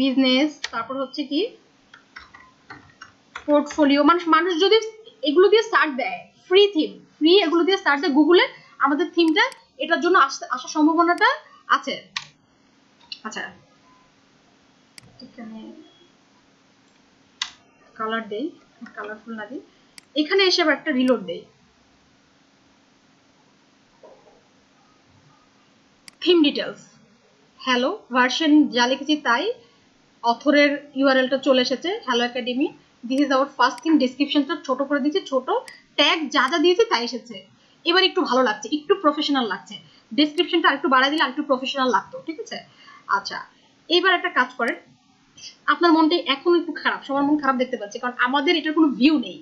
বিজনেস, তারপর হচ্ছে কি পোর্টফোলিও। মানুষ যদি এগুলো দিয়ে সার্চ দেয়, ফ্রি থিম, ফ্রি এগুলো দিয়ে সার্চ দেয় গুগলে, আমাদের থিমটা এটার জন্য আসার সম্ভাবনাটা আছে। আচ্ছা এখানে কালার দেই, কালারফুল না দিই, এখানে এসে আবার একটা রিলোড দেই। থিম ডিটেলস হ্যালো, ভার্সন যা লিখেছি তাই, অথরের ইউআরএলটা চলে এসেছে hello academy, this is our first theme, ডেসক্রিপশনটা ছোট করে দিয়েছি, ছোট ট্যাগ যা যা দিয়েছি তাই এসেছে। এবার একটু ভালো লাগছে, একটু প্রফেশনাল লাগছে, ডেসক্রিপশনটা আরেকটু বাড়াই দিলে আরেকটু প্রফেশনাল লাগতো, ঠিক আছে। আচ্ছা এবার একটা কাজ করেন, আপনার মনটা এখন একটু খারাপ, সবার মন খারাপ দেখতে পাচ্ছি, কারণ আমাদের এটার কোনো ভিউ নেই,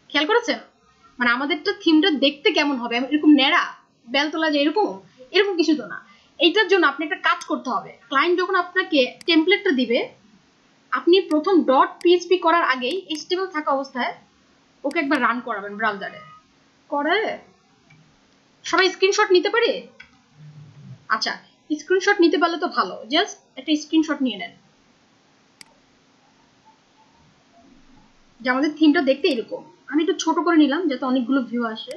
খেয়াল করেছেন, মানে আমাদেরটা থিমটা দেখতে কেমন হবে, এরকম ন্যাড়া বেলতলা যে এরকম এরকম কিছু তো না। এইটার জন্য আপনি একটা কাজ করতে হবে, ক্লায়েন্ট যখন আপনাকে টেমপ্লেটটা দিবে আপনি প্রথম ডট পিএইচপি করার আগেই এইচটিএমএল থাকা অবস্থায় ওকে একবার রান করাবেন ব্রাউজারে, করে সবাই স্ক্রিনশট নিতে পারে। আচ্ছা স্ক্রিনশট নিতে পারলে তো ভালো, জাস্ট একটা স্ক্রিনশট নিয়ে নেন যে আমাদের থিমটা দেখতে এরকম। আমি একটু ছোট করে নিলাম যাতে অনেকগুলো ভিউ আসে,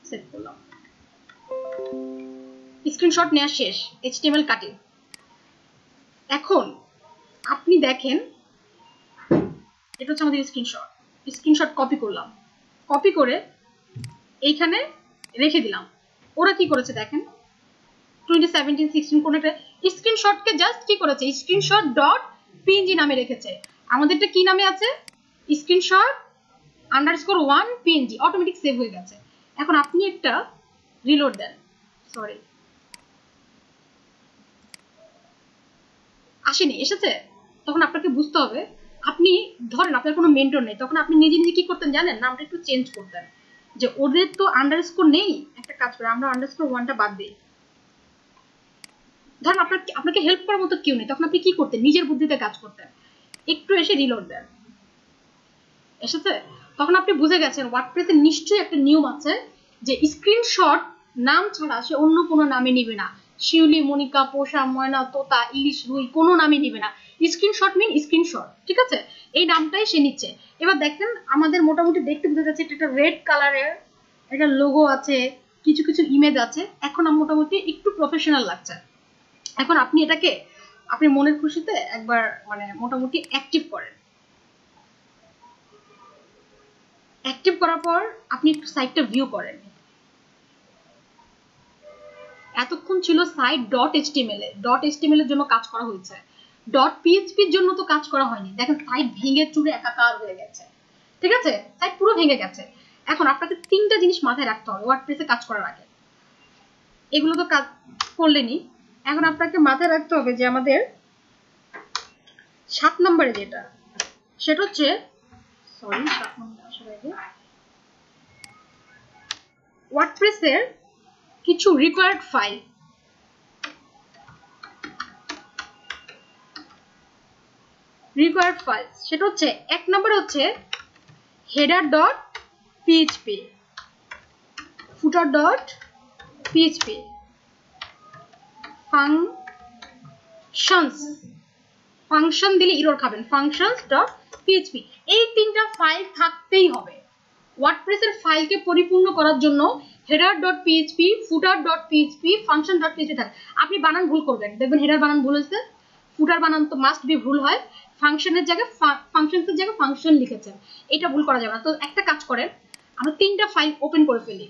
সেভ করলাম। স্ক্রিনশট নেওয়া শেষ, এইচটিএমএল কাটিং। এখন আপনি দেখেন এটা হচ্ছে আমাদের স্ক্রিনশট, স্ক্রিনশট কপি করলাম, কপি করে এইখানে রেখে দিলাম। ওরা কি করেছে দেখেন 2017-16 কোন একটা স্ক্রিনশটকে জাস্ট কি করেছে স্ক্রিনশট ডট পিএনজি নামে রেখেছে, আমাদেরটা কি নামে আছে স্ক্রিনশট _1 পিএনজি, অটোমেটিক সেভ হয়ে গেছে। এখন আপনি একটা রিলোড দেন, সরি আসেনি, এসেছে, তখন আপনাকে বুঝতে হবে, আপনি ধরেন আপনার কোনো মেন্টর নেই, তখন আপনি নিজে নিজে কি করতেন জানেন, নামটা একটু চেঞ্জ করতেন, যে ওদের তো আন্ডারস্কোর নেই, একটা কাজ করে আমরা _1টা বাদ দিই। ধরেন আপনাকে হেল্প করার মতো কেউ নেই, তখন আপনি কি করতেন, নিজের বুদ্ধিতে কাজ করতেন, একটু এসে রিলোড দেন, এসেছে, তখন আপনি বুঝে গেছেন ওয়ার্ডপ্রেসে নিশ্চয়ই একটা নিয়ম আছে যে স্ক্রিনশট নাম ছাড়া সে অন্য কোনো নামে নিবে না, শিউলি, মনিকা, পোষা, ময়না, তোতা, ইলিশ, রুই কোনো নামে নিবে না, স্ক্রিনশট মিন স্ক্রিনশট, ঠিক আছে, এই নামটাই সে নিচ্ছে। এবার দেখেন আমাদের মোটামুটি দেখতে বোঝা যাচ্ছে এটা একটা রেড কালারের একটা লোগো আছে, কিছু কিছু ইমেজ আছে, এখন মোটামুটি একটু প্রফেশনাল লাগছে। এখন আপনি এটাকে আপনি মনের খুশিতে একবার মানে মোটামুটি অ্যাক্টিভ করেন, অ্যাক্টিভ করার পর আপনি একটু সাইটটা ভিউ করেন। এতক্ষণ ছিল সাইট .html এর জন্য কাজ করা হয়েছে, .php এর জন্য তো কাজ করা হয়নি। দেখেন সাইট ভেঙে চুরে একাকার হয়ে গেছে, ঠিক আছে, সাইট পুরো ভেঙে গেছে। এখন আপনাকে তিনটা জিনিস মাথায় রাখতে হবে ওয়ার্ডপ্রেসে কাজ করার আগে, এগুলো তো কাজ করলেনি, এখন আপনাকে মাথায় রাখতে হবে যে আমাদের 7 নম্বরে যেটা, সেটা হচ্ছে সরি 7 নম্বরে আসার আগে ওয়ার্ডপ্রেসের কিছু রিকোয়ার্ড ফাইল, সেটা হচ্ছে 1 নম্বরে হচ্ছে header.php, footer.php, functions, ফাংশন দিলে এরর খাবেন, functions.php। এই তিনটা ফাইল থাকতেই হবে। ওয়ার্ডপ্রেসের ফাইলকে পরিপূর্ণ করার জন্য header.php, footer.php, function.php থাকে। আপনি বানান ভুল করবেন, দেখবেন হেডার বানান ভুল হয়েছে, ফুটার বানান তো মাস্ট বি ভুল হয়, ফাংশনের জায়গায় ফাংশনসের জায়গায় ফাংশন লিখেছেন, এটা ভুল করা যাবে না। তো একটা কাজ করেন, আমরা তিনটা ফাইল ওপেন করে ফেলি।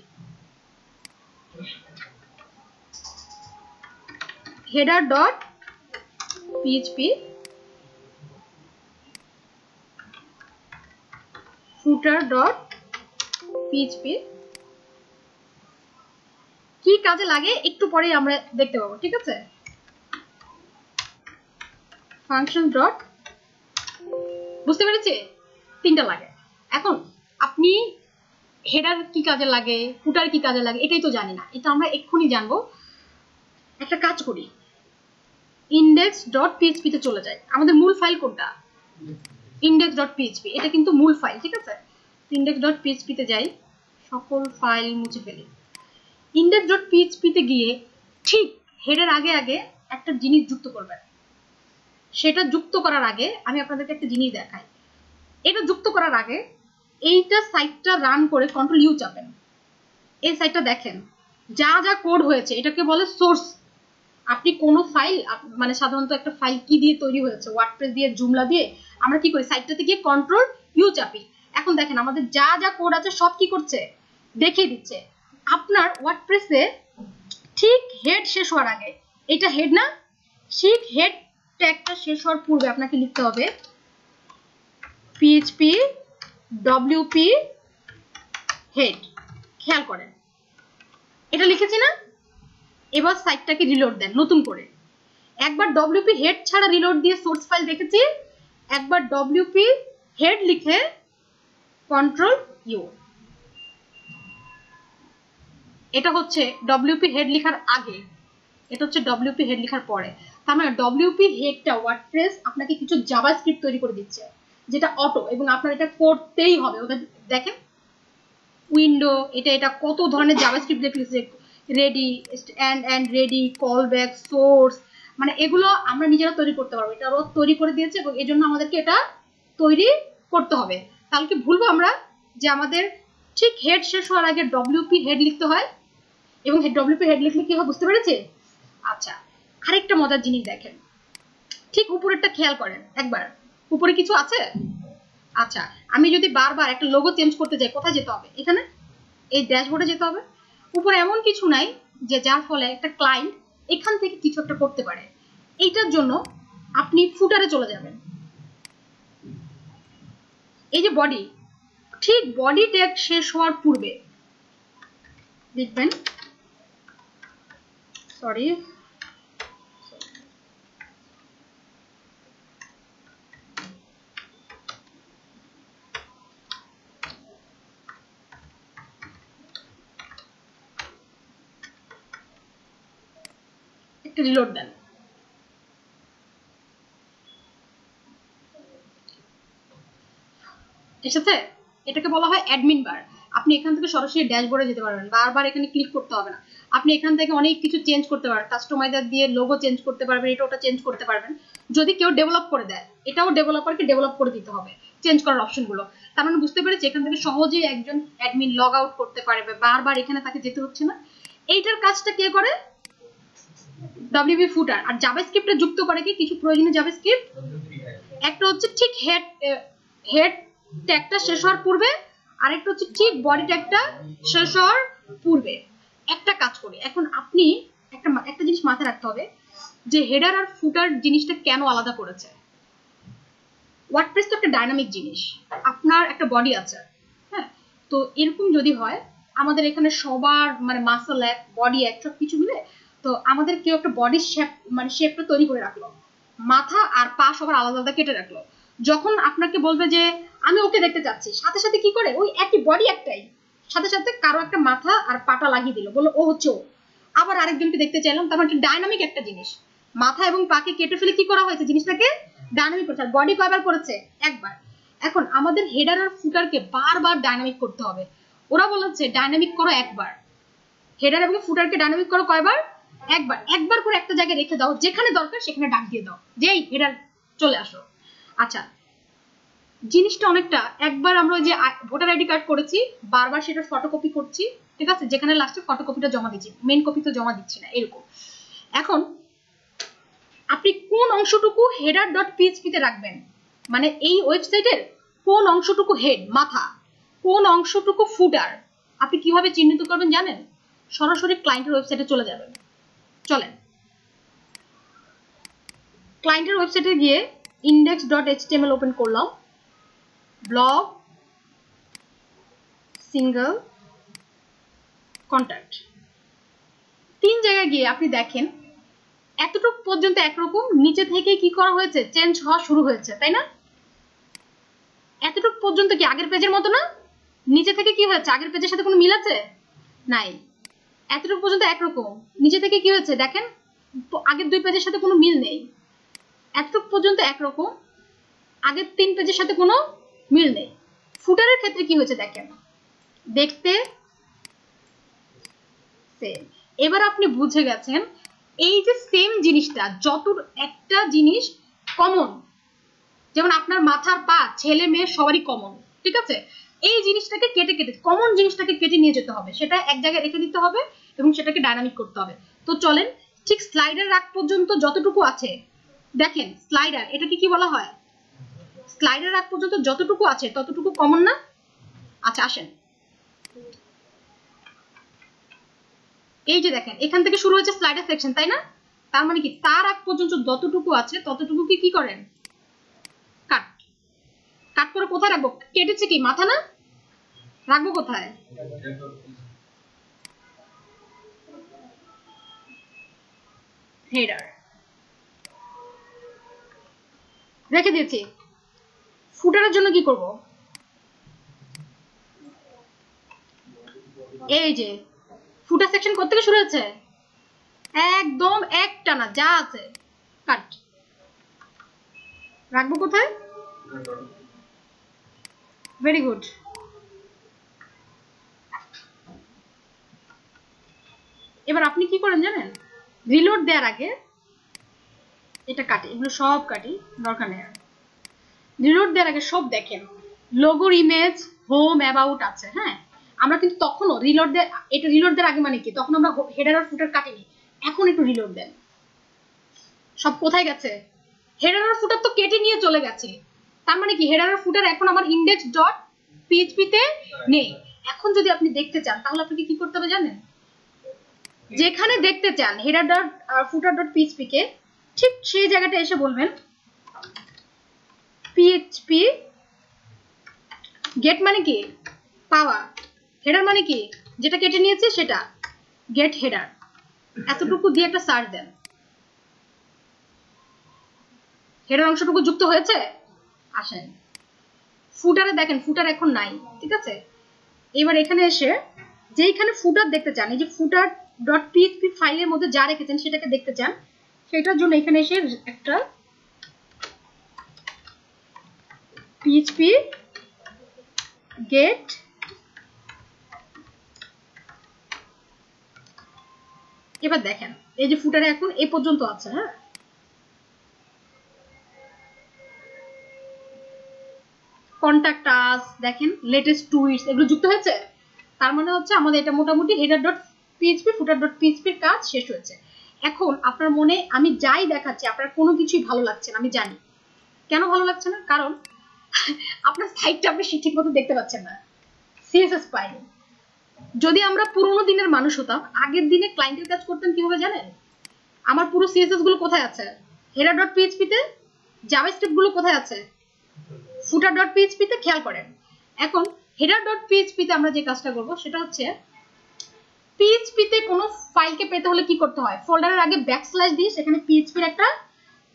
header.php, footer.php, কি কাজে লাগে একটু পরে আমরা দেখতে পাবো, ঠিক আছে? ফাংশন ডট, বুঝতে পেরেছি তিনটা লাগে। এখন আপনি হেডার কি কাজে লাগে, ফুটার কি কাজে লাগে, এটাই তো জানি না, এটা আমরা এক্ষুনি জানবো। একটা কাজ করি, index.php তে চলে যাই। আমাদের মূল ফাইল কোনটা? index.php, এটা কিন্তু মূল ফাইল, ঠিক আছে? index.php তে যাই, সকল ফাইল মুছে ফেলি। index.php তে গিয়ে ঠিক হেডের আগে আগে একটা জিনিস যুক্ত করবেন। সেটা যুক্ত করার আগে আমি আপনাদেরকে একটা জিনিস দেখাই। এটা যুক্ত করার আগে এইটা সাইটটা রান করে কন্ট্রোল ইউ চাপেন। এই সাইটটা দেখেন যা যা কোড হয়েছে, এটাকে বলে সোর্স। আপনি কোনো ফাইল, মানে সাধারণত একটা ফাইল কি দিয়ে তৈরি হয়েছে, ওয়ার্ডপ্রেস দিয়ে, জুমলা দিয়ে, আমরা কি করি, সাইটটাতে গিয়ে কন্ট্রোল ইউ চাপি। এখন দেখেন আমাদের যা যা কোড আছে সব কি করছে, দেখিয়ে দিচ্ছে। আপনার ওয়ার্ডপ্রেসে ঠিক হেড শেষ হওয়ার আগে, এটা হেড না, ঠিক হেড ট্যাগটা শেষ হওয়ার পূর্বে আপনাকে লিখতে হবে PHP WP হেড। খেয়াল করেন এটা লিখেছি না? এবার সাইটটাকে রিলোড দেন নতুন করে। একবার WP হেড ছাড়া রিলোড দিয়ে সোর্স ফাইল দেখেছি, একবার WP হেড লিখে কন্ট্রোল ইউ। এটা হচ্ছে WP হেড লেখার আগে, এটা হচ্ছে WP হেড লেখার পরে। তার মানে WP হেডটা ওয়ার্ডপ্রেস আপনাকে কিছু জাভাস্ক্রিপ্ট তৈরি করে দিচ্ছে, যেটা অটো, এবং আপনার এটা করতেই হবে। ওটা দেখেন উইন্ডো, এটা কত ধরনের জাভাস্ক্রিপ্ট লিখেছে, ready, and ready, call back, source, মানে এগুলো আমরা নিজেরা তৈরি করতে পারবো। এটা ওরা তৈরি করে দিয়েছে এবং এই জন্য আমাদেরকে এটা তৈরি করতে হবে। তাহলে কি ভুলবো আমরা যে আমাদের ঠিক হেড শেষ হওয়ার আগে WP হেড লিখতে হয়, এবং WP হেড লিখলে কি হয় বুঝতে পেরেছে? আচ্ছা, আরেকটা মজার জিনিস দেখেন, ঠিক উপরেরটা খেয়াল করেন একবার, উপরে কিছু আছে? আচ্ছা, আমি যদি বারবার একটা লোগো চেঞ্জ করতে যাই, কোথায় যেতে হবে? এখানে এই ড্যাশবোর্ডে যেতে হবে। উপরে এমন কিছু নাই যে যার ফলে একটা ক্লায়েন্ট এখান থেকে কিছু একটা করতে পারে। এইটার জন্য আপনি ফুটারে চলে যাবেন। এই যে বডি, ঠিক বডি ট্যাগ শেষ হওয়ার পূর্বে লিখবেন, সরি, একটা রিলোড দেন। এসেছে? এটাকে বলা হয় অ্যাডমিন বার। আপনি এখান থেকে সরাসরি ড্যাশবোর্ডে যেতে পারবেন, বারবার এখানে ক্লিক করতে হবে না। আপনি এখান থেকে অনেক কিছু চেঞ্জ করতে পারবেন, কাস্টমাইজার দিয়ে লোগো চেঞ্জ করতে পারবেন, এটা ওটা চেঞ্জ করতে পারবেন। যদি কেউ ডেভেলপ করে দেয়, এটাও ডেভেলপারকে ডেভেলপ করে দিতে হবে চেঞ্জ করার অপশনগুলো। তার মানে বুঝতে পেরেছি এখান থেকে সহজেই একজন অ্যাডমিন লগ আউট করতে পারবে, বারবার এখানে তাকে যেতে হচ্ছে না। এইটার কাজটা কে করে? WP ফুটার। আর জাভাস্ক্রিপ্টে যুক্ত করে কি কিছু প্রয়োজনীয় জাভাস্ক্রিপ্ট, একটা হচ্ছে ঠিক হেড ট্যাগটা শেষ হওয়ার পূর্বে, আরেকটা হচ্ছে ঠিক বডি ট্যাগটা শেষ হওয়ার পূর্বে। একটা কাজ করি, এখন আপনি একটা জিনিস মাথায় রাখতে হবে যে হেডার আর ফুটার জিনিসটা কেন আলাদা করেছে। ওয়ার্ডপ্রেস তো একটা ডাইনামিক জিনিস, আপনার একটা বডি আছে, হ্যাঁ, তো এরকম যদি হয় আমাদের এখানে সবার মানে মাসল এক, বডি এক, সব কিছু মিলে, তো আমাদের কেউ একটা বডি শেপ মানে শেপটা তৈরি করে রাখলো, মাথা আর পা সবার আলাদা আলাদা কেটে রাখলো। যখন আপনাকে বলবে যে আমি ওকে দেখতে চাচ্ছি, সাথে সাথে কি করে ওই একই বডি একটাই, সাথে সাথে কারো একটা মাথা আর পাটা লাগিয়ে দিল, বললো ও হচ্ছে ও। আবার আরেকজনকে দেখতে চাইলাম, তার মানে ডাইনামিক একটা জিনিস, মাথা এবং পাকে কেটে ফেলে কি করা হয়েছে, জিনিসটাকে ডাইনামিক করছে। আর বডি কয়বার করেছে? একবার। এখন আমাদের হেডার আর ফুটারকে বারবার ডাইনামিক করতে হবে। ওরা বলেছে ডাইনামিক করো একবার, হেডার এবং ফুটারকে ডাইনামিক করো কয়বার? একবার। একবার করে একটা জায়গায় রেখে দাও, যেখানে দরকার সেখানে ডাক দিয়ে দাও, যেই হেডার চলে আসো। আচ্ছা, জিনিসটা অনেকটা একবার আমরা ওই যে ভোটার আইডি কার্ড করেছি, বারবার সেটা ফটোকপি করছি, ঠিক আছে, যেখানে লাস্টে ফটোকপিটা জমা দিচ্ছি, মেন কপি তো জমা দিচ্ছি না, এরকম। এখন আপনি কোন অংশটুকু header.php তে রাখবেন, মানে এই ওয়েবসাইটের কোন অংশটুকু হেড মাথা, কোন অংশটুকু ফুটার, আপনি কিভাবে চিহ্নিত করবেন জানেন? সরাসরি ক্লায়েন্টের ওয়েবসাইটে চলে যাবেন। চলেন, ক্লায়েন্টের ওয়েবসাইটে গিয়ে index.html ওপেন করলাম, ব্লগ সিঙ্গেল কন্ট্যাক্ট, 3 জায়গায় গিয়ে আপনি দেখেন এতটুকু পর্যন্ত একরকম, নিচে থেকে কি করা হয়েছে, চেঞ্জ হওয়া শুরু হয়েছে, তাই না? এতটুকু পর্যন্ত কি আগের পেজের মতো না? নিচে থেকে কি হয়েছে, আগের পেজের সাথে কোনো মিল আছে? নাই। এতটুকু পর্যন্ত একরকম, নিচে থেকে কি হয়েছে দেখেন, আগের 2 পেজের সাথে কোনো মিল নেই। এতটুকু পর্যন্ত একরকম, আগের 3 পেজের সাথে কোনো মিল নেই। ফুটারের ক্ষেত্রে কি হয়েছে দেখেন, দেখতে সেম। এবার আপনি বুঝে গেছেন এই যে সেম জিনিসটা, যত একটা জিনিস কমন, যেমন আপনার মাথার পা, ছেলে মেয়ে সবারই কমন, ঠিক আছে, এই জিনিসটাকে কেটে কেটে, কমন জিনিসটাকে কেটে নিয়ে যেতে হবে, সেটা এক জায়গায় রেখে দিতে হবে এবং সেটাকে ডাইনামিক করতে হবে। তো চলেন, ঠিক স্লাইডার রাখ পর্যন্ত যতটুকু আছে, দেখেন স্লাইডার, এটাকে কি বলা হয়? স্লাইডার রাখ পর্যন্ত যতটুকু আছে ততটুকু কমন না? আচ্ছা আসেন, এই যে দেখেন এখান থেকে শুরু হয়েছে স্লাইডার সেকশন, তাই না? তার মানে কি তার আগ পর্যন্ত যতটুকু আছে ততটুকু কি করেন, কাট। কাট করে কোথায় রাখবো? কেটেছে কি মাথা না, রাখবো কোথায়? হেডার রেখে দিয়েছি। ফুটারের জন্য কি করব? এই যে ফুটার সেকশন কোথা থেকে শুরু হয়েছে, একদম একটানা যা আছে কাট, রাখবো কোথায়? Very good. এবার আপনি কি করেন জানেন, রিলোড দেওয়ার আগে এটা কাটি, এগুলো সব কাটি, দরকার নেই। রিলোড দেওয়ার আগে সব দেখেন, লোগোর ইমেজ, হোম, অ্যাবাউট আছে, হ্যাঁ, আমরা কিন্তু তখনও রিলোড দেয়, এটা রিলোড দেওয়ার আগে মানে কি, তখন আমরা হেডার আর ফুটার কাটিনি, এখন একটু রিলোড দেন। সব কোথায় গেছে? হেডার আর ফুটার তো কেটে নিয়ে চলে গেছে, তার মানে কি হেডার আর ফুটার এখন আমার index.php তে নেই। এখন যদি আপনি দেখতে চান তাহলে আপনাকে কি করতে হবে জানেন, যেখানে দেখতে চান হেডার ডট ফুটার ডট পিএইচপি কে, ঠিক সেই জায়গাটা এসে বলবেন পিএইচপি গেট, মানে কি পাওয়া, হেডার মানে কি যেটা কেটে নিয়েছে সেটা, গেট হেডার, এতটুকু দিয়ে একটা সার্চ দেন। হেডার অংশটুকু যুক্ত হয়েছে। আসেন ফুটারে দেখেন, ফুটার এখন নাই, ঠিক আছে। এবার এখানে এসে যেইখানে ফুটার দেখতে চান, এই যে ফুটার ডট পিএইচপি ফাইলের মধ্যে যা রেখেছেন সেটাকে দেখতে চান, সেটার জন্য এখানে এসে একটা পিএইচপি গেট এবার দেখেন এই যে ফুটারে এখন এই পর্যন্ত আছে, হ্যাঁ, কন্টাক্ট আস দেখেন, লেটেস্ট টুইটস এগুলো যুক্ত হয়েছে, তার মানে হচ্ছে আমাদের এটা মোটামুটি হেডার ডট পিএইচপি ফুটার ডট পিএইচপির কাজ শেষ হয়েছে। এখন আপনার মনে আমি যাই দেখাচ্ছি আপনার কোনো কিছুই ভালো লাগছে না, আমি জানি কেন ভালো লাগছে না, কারণ আপনার সাইটটা আপনি ঠিক মতো দেখতে পাচ্ছেন না, সিএসএস পাইনি। যদি আমরা পুরোনো দিনের মানুষ হতাম, আগের দিনে ক্লায়েন্টের কাজ করতাম কিভাবে জানেন, আমার পুরো সিএসএস গুলো কোথায় আছে, হেডার ডট পিএইচপি তে, জাভাস্ক্রিপ্ট গুলো কোথায় আছে, ফুটার ডট পিএইচপি তে, খেয়াল করেন। এখন হেডার ডট পিএইচপি তে আমরা যে কাজটা করব সেটা হচ্ছে, পিএইচপি তে কোনো ফাইলকে পেতে হলে কি করতে হয়, ফোল্ডারের আগে ব্যাকস্ল্যাশ দিয়ে সেখানে পিএইচপি এর একটা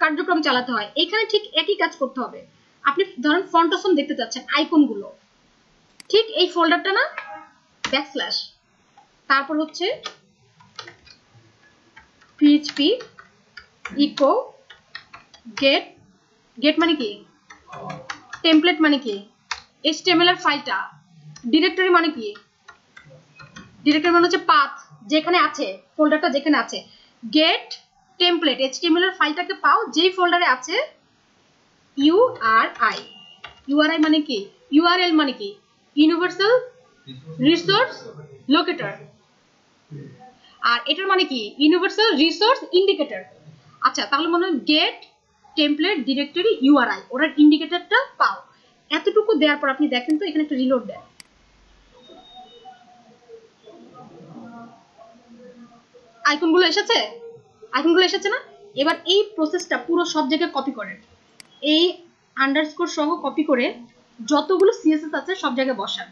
কার্যক্রম চালাতে হয়, এখানে ঠিক একই কাজ করতে হবে। আপনি ধরেন ফন্ট অপশন দেখতে চাচ্ছেন, আইকন গুলো, ঠিক এই ফোল্ডারটা না, ব্যাকস্ল্যাশ, তারপর হচ্ছে পিএইচপি ইকো গেট, গেট মানে কি, টেমপ্লেট মানে কি, HTML এর ফাইলটা, ডিরেক্টরি মানে কি, ডিরেক্টরি মানে হচ্ছে পাথ, যেখানে আছে ফোল্ডারটা যেখানে আছে, গেট টেমপ্লেট, HTML এর ফাইলটাকে পাও যেই ফোল্ডারে আছে URI URI মানে কি, URL মানে কি, ইউনিভার্সাল রিসোর্স লোকেটর, আর এটার মানে কি ইউনিভার্সাল রিসোর্স ইন্ডিকেটর। আচ্ছা তাহলে মনে হয় গেট টেমপ্লেট ডিরেক্টরি URI, ওটার ইন্ডিকেটরটা পাও। এতটুকু দেওয়ার পর আপনি দেখেন তো এখানে একটা রিলোড দেন, আইকনগুলো এসেছে, আইকনগুলো এসেছে না? এবার এই প্রসেসটা পুরো সব জায়গায় কপি করেন, এই আন্ডারস্কোর সহ কপি করে যতগুলো CSS আছে সব জায়গায় বসান।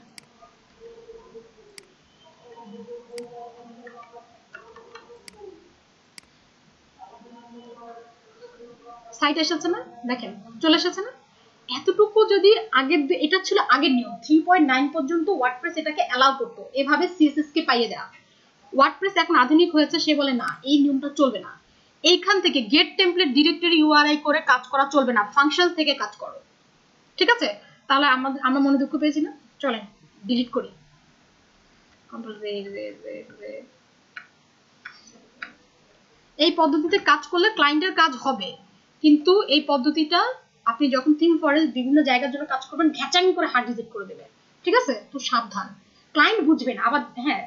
সাইট এসেছে না? দেখেন চলে এসেছে না? এতটুকু যদি আগের, এটা ছিল আগের নিয়ম, 3.9 পর্যন্ত ওয়ার্ডপ্রেস এটাকে অ্যালাউ করতো এভাবে CSS কে পাইয়ে দেওয়া। ওয়ার্ডপ্রেস এখন আধুনিক হয়েছে, সে বলে না এই নিয়মটা চলবে না, এইখান থেকে গেট টেমপ্লেট ডিরেক্টরি URI করে কাজ করা চলবে না, ফাংশন থেকে কাজ করো। ঠিক আছে, তাহলে আমরা মনে দুঃখ পেয়েছি না? চলেন ডিলিট করি, কন্ট্রোল V। এই পদ্ধতিতে কাজ করলে ক্লায়েন্টের কাজ হবে, কিন্তু এই পদ্ধতিটা আপনি যখন থিম ফরেস্ট বিভিন্ন জায়গার জন্য কাজ করবেন ঘ্যাচাং করে হার্ড রিজেক্ট করে দেবে। ঠিক আছে, তো সাবধান, ক্লায়েন্ট বুঝবেন। আবার হ্যাঁ,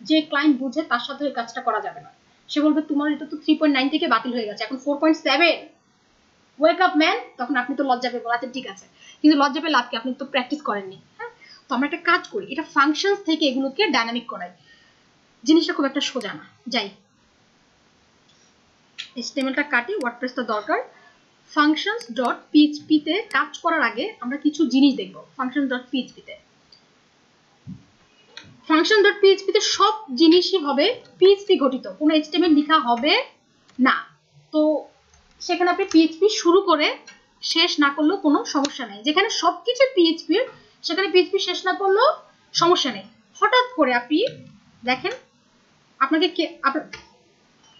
যে ক্লায়েন্ট বুঝে তার সাথে ওই কাজটা করা যাবে না, সে বলবে তোমার এটা তো 3.9 থেকে বাতিল হয়ে গেছে, এখন 4.7, ওয়েক আপ ম্যান। তখন আপনি তো লজ্জা পেয়ে বলাতে ঠিক আছে, কিন্তু লজ্জা পেয়ে লাভ কি, আপনি তো প্র্যাকটিস করেননি। হ্যাঁ, তো আমরা একটা কাজ করি, এটা ফাংশনস থেকে এগুলোকে ডাইনামিক করাই, জিনিসটা খুব একটা সোজা না। যাই HTML-টা কাটি, ওয়ার্ডপ্রেসটা দরকার। functions.php তে কাজ করার আগে আমরা কিছু জিনিস দেখব। functions.php তে functions.php তে সব জিনিসই হবে PHP ঘটিত, কোনো HTML লেখা হবে না। তো সেখানে আপনি PHP শুরু করে শেষ না করলেও কোনো সমস্যা নেই, যেখানে সবকিছু PHP সেখানে PHP শেষ না করলেও সমস্যা নেই। হঠাৎ করে আপনি দেখেন আপনাকে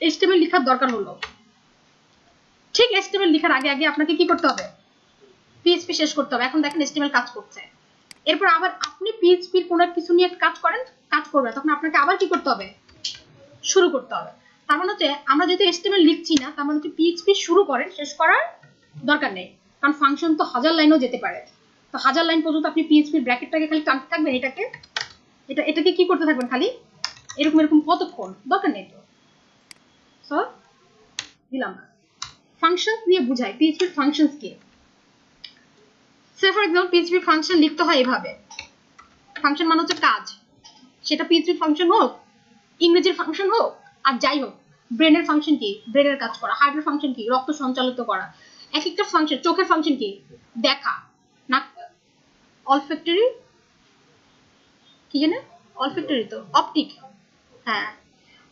HTML লেখার দরকার হলো, ঠিক HTML লেখার আগে আগে আপনাকে কি করতে হবে, PHP শেষ করতে হবে। এখন দেখেন HTML কাজ করছে, এরপর আবার আপনি PHP এর কোনো কিছু নিয়ে কাজ করবে, তখন আপনাকে আবার কি করতে হবে, শুরু করতে হবে। তার মানে হচ্ছে আমরা যদি HTML লিখছি না, তার মানে হচ্ছে PHP শুরু করেন, শেষ করার দরকার নেই, কারণ ফাংশন তো 1000 লাইনও যেতে পারে। তো 1000 লাইন পর্যন্ত আপনি PHP ব্র্যাকেটটাকে খালি টানতে থাকবেন, এটাকে কি করতে থাকবেন, খালি এরকম কতক্ষণ, দরকার নেই তো। সো দিলাম না, ফাংশনস নিয়ে বুঝাই PHP ফাংশনস কি। সে ফর এক্সাম্পল PHP ফাংশন লিখতে হয় এভাবে, ফাংশন মানে হচ্ছে কাজ, সেটা PHP ফাংশন হোক, ইংরেজির ফাংশন হোক, আর যাই হোক। ব্রেনের ফাংশন কি, ব্রেনের কাজ করা। হার্টের ফাংশন কি, রক্ত সঞ্চালিত করা। এক একটা ফাংশন, চোখের ফাংশন কি, দেখা না, অলফ্যাক্টরি কি জানে, অলফ্যাক্টরি তো অপটিক, হ্যাঁ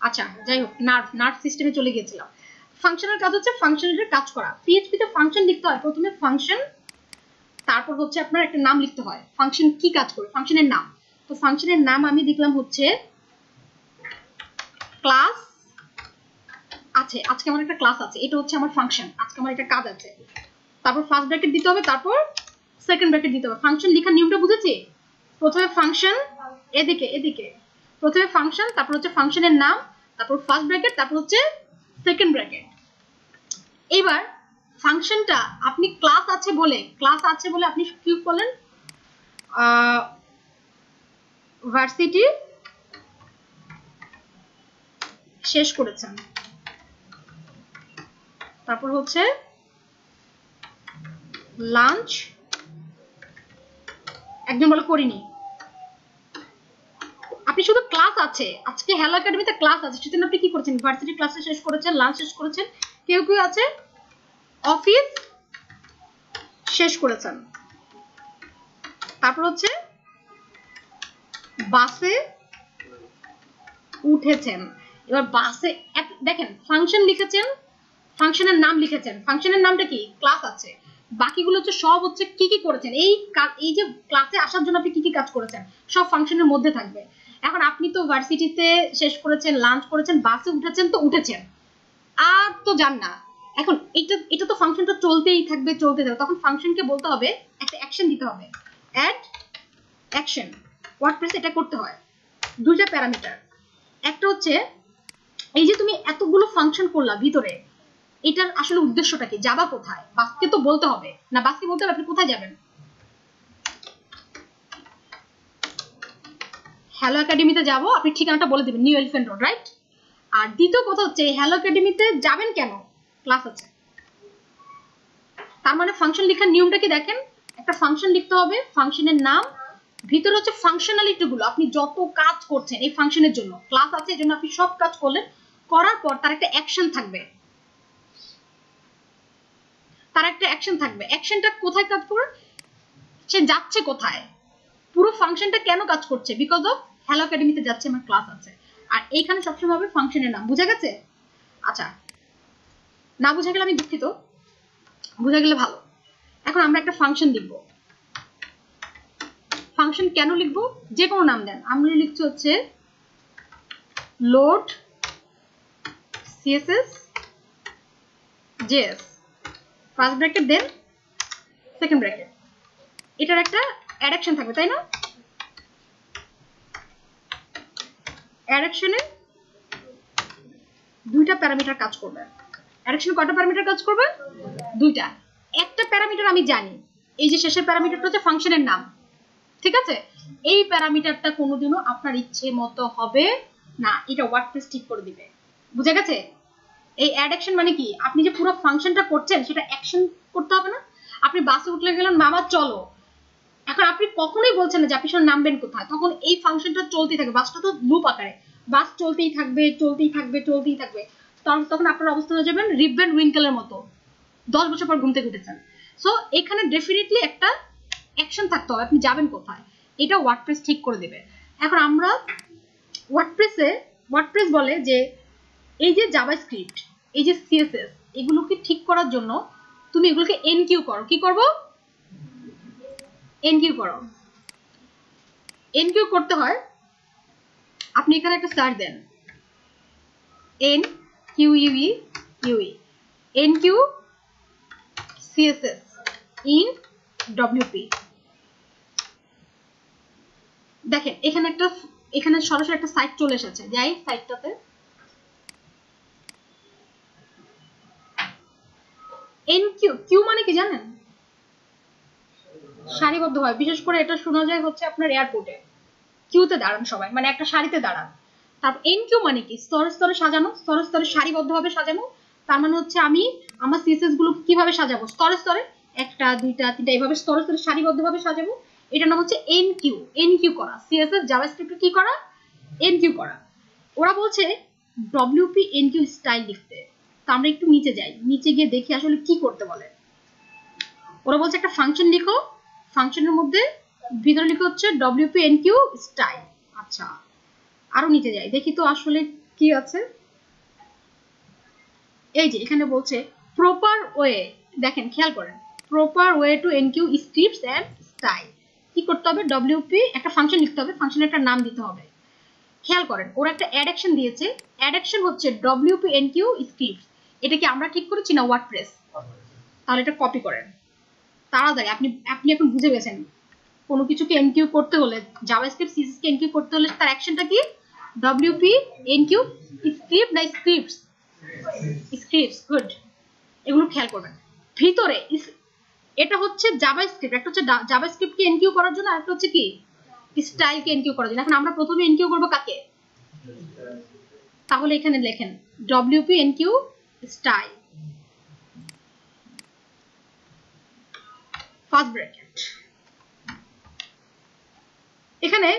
আচ্ছা যাই হোক, নার্ভ সিস্টেমে চলে গিয়েছিলাম। ফাংশনের কাজ হচ্ছে ফাংশনের কাজ করা। PHP তে ফাংশন লিখতে হয় প্রথমে ফাংশন, তারপর হচ্ছে আপনার একটা নাম লিখতে হয়, ফাংশন কি কাজ করে, ফাংশনের নাম। তো ফাংশনের নাম আমি লিখলাম হচ্ছে ক্লাস আছে, আজকে আমার একটা ক্লাস আছে, এটা হচ্ছে আমার ফাংশন, আজকে আমার একটা কাজ আছে। তারপর ফার্স্ট ব্র্যাকেট দিতে হবে, তারপর সেকেন্ড ব্র্যাকেট দিতে হবে। ফাংশন লেখার নিয়মটা বুঝেছি? প্রথমে ফাংশন, এদিকে প্রথমে ফাংশন, তারপর হচ্ছে ফাংশনের নাম, তারপর ফার্স্ট ব্র্যাকেট, তারপর হচ্ছে সেকেন্ড ব্র্যাকেট। এবার ফাংশনটা আপনি ক্লাস আছে বলে আপনি কি করলেন, ভার্সিটি শেষ করেছেন, তারপর হচ্ছে লাঞ্চ, একজন বলে করিনি। আপনি শুধু ক্লাস আছে, আজকে হ্যালো একাডেমিতে ক্লাস আছে, সেদিন আপনি কি করেছেন, ভার্সিটি ক্লাসে শেষ করেছেন, লাঞ্চ শেষ করেছেন, কেউ আছে অফিস শেষ করেছেন, তারপর হচ্ছে বাসে উঠেছেন। এবার বাসে দেখেন ফাংশন লিখেছেন, ফাংশনের নাম লিখেছেন, ফাংশনের নামটা কি, ক্লাস আছে, বাকিগুলো হচ্ছে সব হচ্ছে কি কি করেছেন, এই যে ক্লাসে আসার জন্য আপনি কি কি কাজ করেছেন সব ফাংশনের মধ্যে থাকবে। এখন আপনি তো ভার্সিটিতে শেষ করেছেন, লাঞ্চ করেছেন, বাসে উঠেছেন, তো উঠেছেন, আর তো যান না। এখন এটা তো ফাংশনটা চলতেই থাকবে, তখন ফাংশনকে বলতে হবে একটা অ্যাকশন দিতে হবে, অ্যাড অ্যাকশন। ওয়ার্ডপ্রেসে এটা করতে হয়, দুইটা প্যারামিটার। একটা হচ্ছে এই যে তুমি এতগুলো ফাংশন করলা ভিতরে, এটার আসলে উদ্দেশ্যটা কি, যাবা কোথায়, বাসকে তো বলতে হবে না, বাসকে বলতে হবে আপনি কোথায় যাবেন। হ্যালো একাডেমিতে যাব, আপনি ঠিকানাটা বলে দিবেন, নিউ এলিফ্যান্ট রোড, রাইট। আর দ্বিতীয় কথা হচ্ছে হ্যালো একাডেমিতে যাবেন কেন, ক্লাস আছে। তার মানে ফাংশন লেখার নিয়মটা কি দেখেন, একটা ফাংশন লিখতে হবে, ফাংশনের নাম, ভিতরে হচ্ছে ফাংশনালিটি গুলো, আপনি যত কাজ করছেন এই ফাংশনের জন্য, ক্লাস আছে এজন্য আপনি সব কাজ করলেন, করার পর তার একটা অ্যাকশন থাকবে, তার একটা অ্যাকশন থাকবে, অ্যাকশনটা কোথায় কাজ করবে, সে যাচ্ছে কোথায়, পুরো ফাংশনটা কেন কাজ করছে, বিকজ অফ হ্যালো একাডেমিতে যাচ্ছে, আমার ক্লাস আছে। আর এইখানে সবসময় হবে ফাংশনের নাম, বুঝা গেছে? আচ্ছা, না বুঝা গেলে আমি দুঃখিত, বুঝা গেলে ভালো। এখন আমরা একটা ফাংশন লিখবো, ফাংশন কেন লিখবো, যে কোনো নাম দেন, আমরা লিখছি হচ্ছে load CSS JS, first bracket then second bracket, এটার একটা অ্যাডাকশন থাকবে তাই না, অ্যাডাকশনে দুইটা প্যারামিটার কাজ করবে, অ্যাডাকশনে কয়টা প্যারামিটার কাজ করবে, দুইটা। একটা প্যারামিটার আমি জানি, এই যে শেষের প্যারামিটারটা হচ্ছে ফাংশনের নাম, ঠিক আছে, এই প্যারামিটারটা কোনোদিনও আপনার ইচ্ছে মতো হবে না, এটা ওয়ার্ডপ্রেস ঠিক করে দিবে, বুঝা গেছে? এই অ্যাডাকশন মানে কি, আপনি যে পুরো ফাংশনটা করছেন সেটা অ্যাকশন করতে হবে না, আপনি বাসে উঠলে গেলেন মামা চলো, এখন আপনি কখনোই বলছেন না যে আপনি নামবেন কোথায়, তখন এই ফাংশনটা চলতেই থাকবে, বাসটা তো লুপ আকারে, বাস চলতেই থাকবে চলতেই থাকবে চলতেই থাকবে, তখন আপনার অবস্থা হয়ে যাবেন রিপ ভ্যান উইঙ্কেলের মতো, 10 বছর পর ঘুম থেকে উঠেছেন। সো এখানে ডেফিনেটলি একটা অ্যাকশন থাকতে হবে, আপনি যাবেন কোথায়, এটা ওয়ার্ডপ্রেস ঠিক করে দেবে। এখন আমরা ওয়ার্ডপ্রেস বলে যে এই যে জাভাস্ক্রিপ্ট, এই যে সিএসএস, এগুলোকে ঠিক করার জন্য তুমি এগুলোকে এনকিউ করো, কি করবো, এনকিউ করো। এনকিউ করতে হয়, আপনি এখানে একটা সার্চ দেন, enqueue, enqueue CSS in WP, দেখেন এখানে সরাসরি একটা সাইট চলে এসেছে, যাই সাইটটাতে, এনকিউ, কিউ মানে কি জানেন, সারিবদ্ধ হয়, বিশেষ করে এটা শোনা যায় হচ্ছে আপনার এয়ারপোর্টে, কিউতে দাঁড়ান সবাই, মানে একটা সারিতে দাঁড়ান। তারপর এনকিউ মানে কি, স্তরে স্তরে সাজানো, স্তরে স্তরে সারিবদ্ধভাবে সাজানো, তার মানে হচ্ছে আমি আমার সিএসএস গুলোকে কিভাবে সাজাবো, স্তরে স্তরে, একটা দুইটা তিনটা এইভাবে স্তরে স্তরে সারিবদ্ধভাবে সাজাবো, এটার নাম হচ্ছে এনকিউ। এনকিউ করা, সিএসএস জাভাস্ক্রিপ্টে কি করা, এনকিউ করা। ওরা বলছে ডব্লিউপি এনকিউ স্টাইল লিখতে, তো আমরা একটু নিচে যাই, নিচে গিয়ে দেখি আসলে কি করতে বলে। ওরা বলছে একটা ফাংশন লিখো, ফাংশনের মধ্যে ভিতরে লিখো হচ্ছে ডব্লিউপি এনকিউ স্টাইল। আচ্ছা, আরো নিচে যাই, দেখি তো আসলে কি আছে। এই যে এখানে বলছে প্রপার ওয়ে, দেখেন খেয়াল করেন, proper way to enqueue scripts and style, কি করতে হবে, ডব্লিউপি একটা ফাংশন লিখতে হবে, ফাংশনের একটা নাম দিতে হবে। খেয়াল করেন ওরা একটা অ্যাডাকশন দিয়েছে, অ্যাডাকশন হচ্ছে ডব্লিউপি এনকিউ স্ক্রিপ্টস, এটা কি আমরা ঠিক করেছি না ওয়ার্ডপ্রেস, তাহলে এটা কপি করেন তাড়াতাড়ি, আপনি এখন বুঝে গেছেন কোনো কিছুকে এনকিউ করতে হলে, জাভাস্ক্রিপ্ট সিএসএস কে এনকিউ করতে হলে তার অ্যাকশনটা কি, ডব্লিউপি এনকিউ স্ক্রিপ্ট না স্ক্রিপ্টস, স্ক্রিপ্টস, গুড, এগুলো খেয়াল করবেন। ভিতরে এটা হচ্ছে জাভাস্ক্রিপ্ট, একটা হচ্ছে জাভাস্ক্রিপ্ট কে এনকিউ করার জন্য, আর একটা হচ্ছে কি স্টাইল কে এনকিউ করার জন্য। এখন আমরা প্রথমে এনকিউ করব কাকে, তাহলে এখানে লেখেন ডব্লিউপি এনকিউ স্টাইল, ফার্স্ট ব্র্যাকেট। এখানে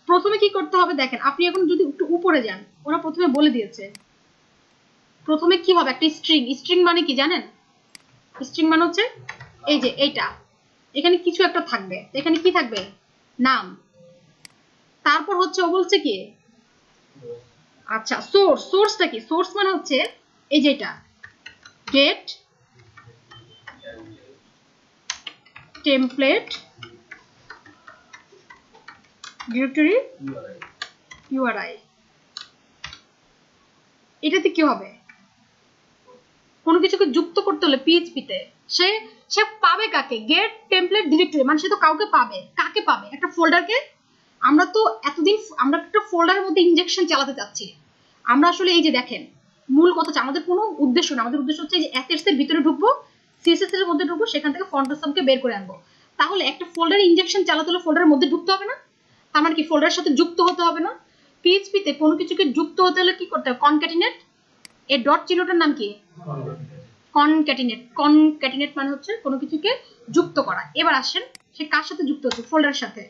প্রথমে কি করতে হবে দেখেন, আপনি এখন যদি একটু উপরে যান, ওরা প্রথমে বলে দিয়েছে প্রথমে কি হবে, একটা স্ট্রিং, স্ট্রিং মানে কি জানেন, স্ট্রিং মানে হচ্ছে এই যে এইটা, এখানে কিছু একটা থাকবে, এখানে কি থাকবে, নাম, তারপর হচ্ছে ও বলছে কি, আচ্ছা সোর্স, সোর্সটা কি, সোর্স মানে হচ্ছে এই যে এটা গেট টেমপ্লেট ডিরেক্টরি ইউআরআই, এটাতে কি হবে, কোনো কিছুকে যুক্ত করতে হলে পিএইচপিতে সে পাবে কাকে, গেট টেমপ্লেট ডিরেক্টরি, মানে সে তো কাউকে পাবে, কাকে পাবে, একটা ফোল্ডারকে। আমরা তো এতদিন আমরা একটা ফোল্ডারের মধ্যে ইনজেকশন চালাতে চাচ্ছি, আমরা আসলে এই যে দেখেন মূল কথা হচ্ছে আমাদের কোনো উদ্দেশ্য না, আমাদের উদ্দেশ্য হচ্ছে যে অ্যাসেটস এর ভিতরে ঢুকবো, সিএসএস এর মধ্যে ঢুকবো, সেখান থেকে ফন্টাসামকে বের করে আনবো। তাহলে একটা ফোল্ডার ইনজেকশন চালাতে হলে ফোল্ডারের মধ্যে ঢুকতে হবে না? তার মানে কি ফোল্ডারের সাথে যুক্ত হতে হবে না? পিএইচপি তে কোনো কিছুকে যুক্ত হতে হলে কি করতে হবে? কনক্যাটিনেট। এই ডট চিহ্নটার নাম কি? কনক্যাটিনেট। কনক্যাটিনেট মানে হচ্ছে কোনো কিছুকে যুক্ত করা। এবার আসেন সে কার সাথে যুক্ত হচ্ছে? ফোল্ডারের সাথে।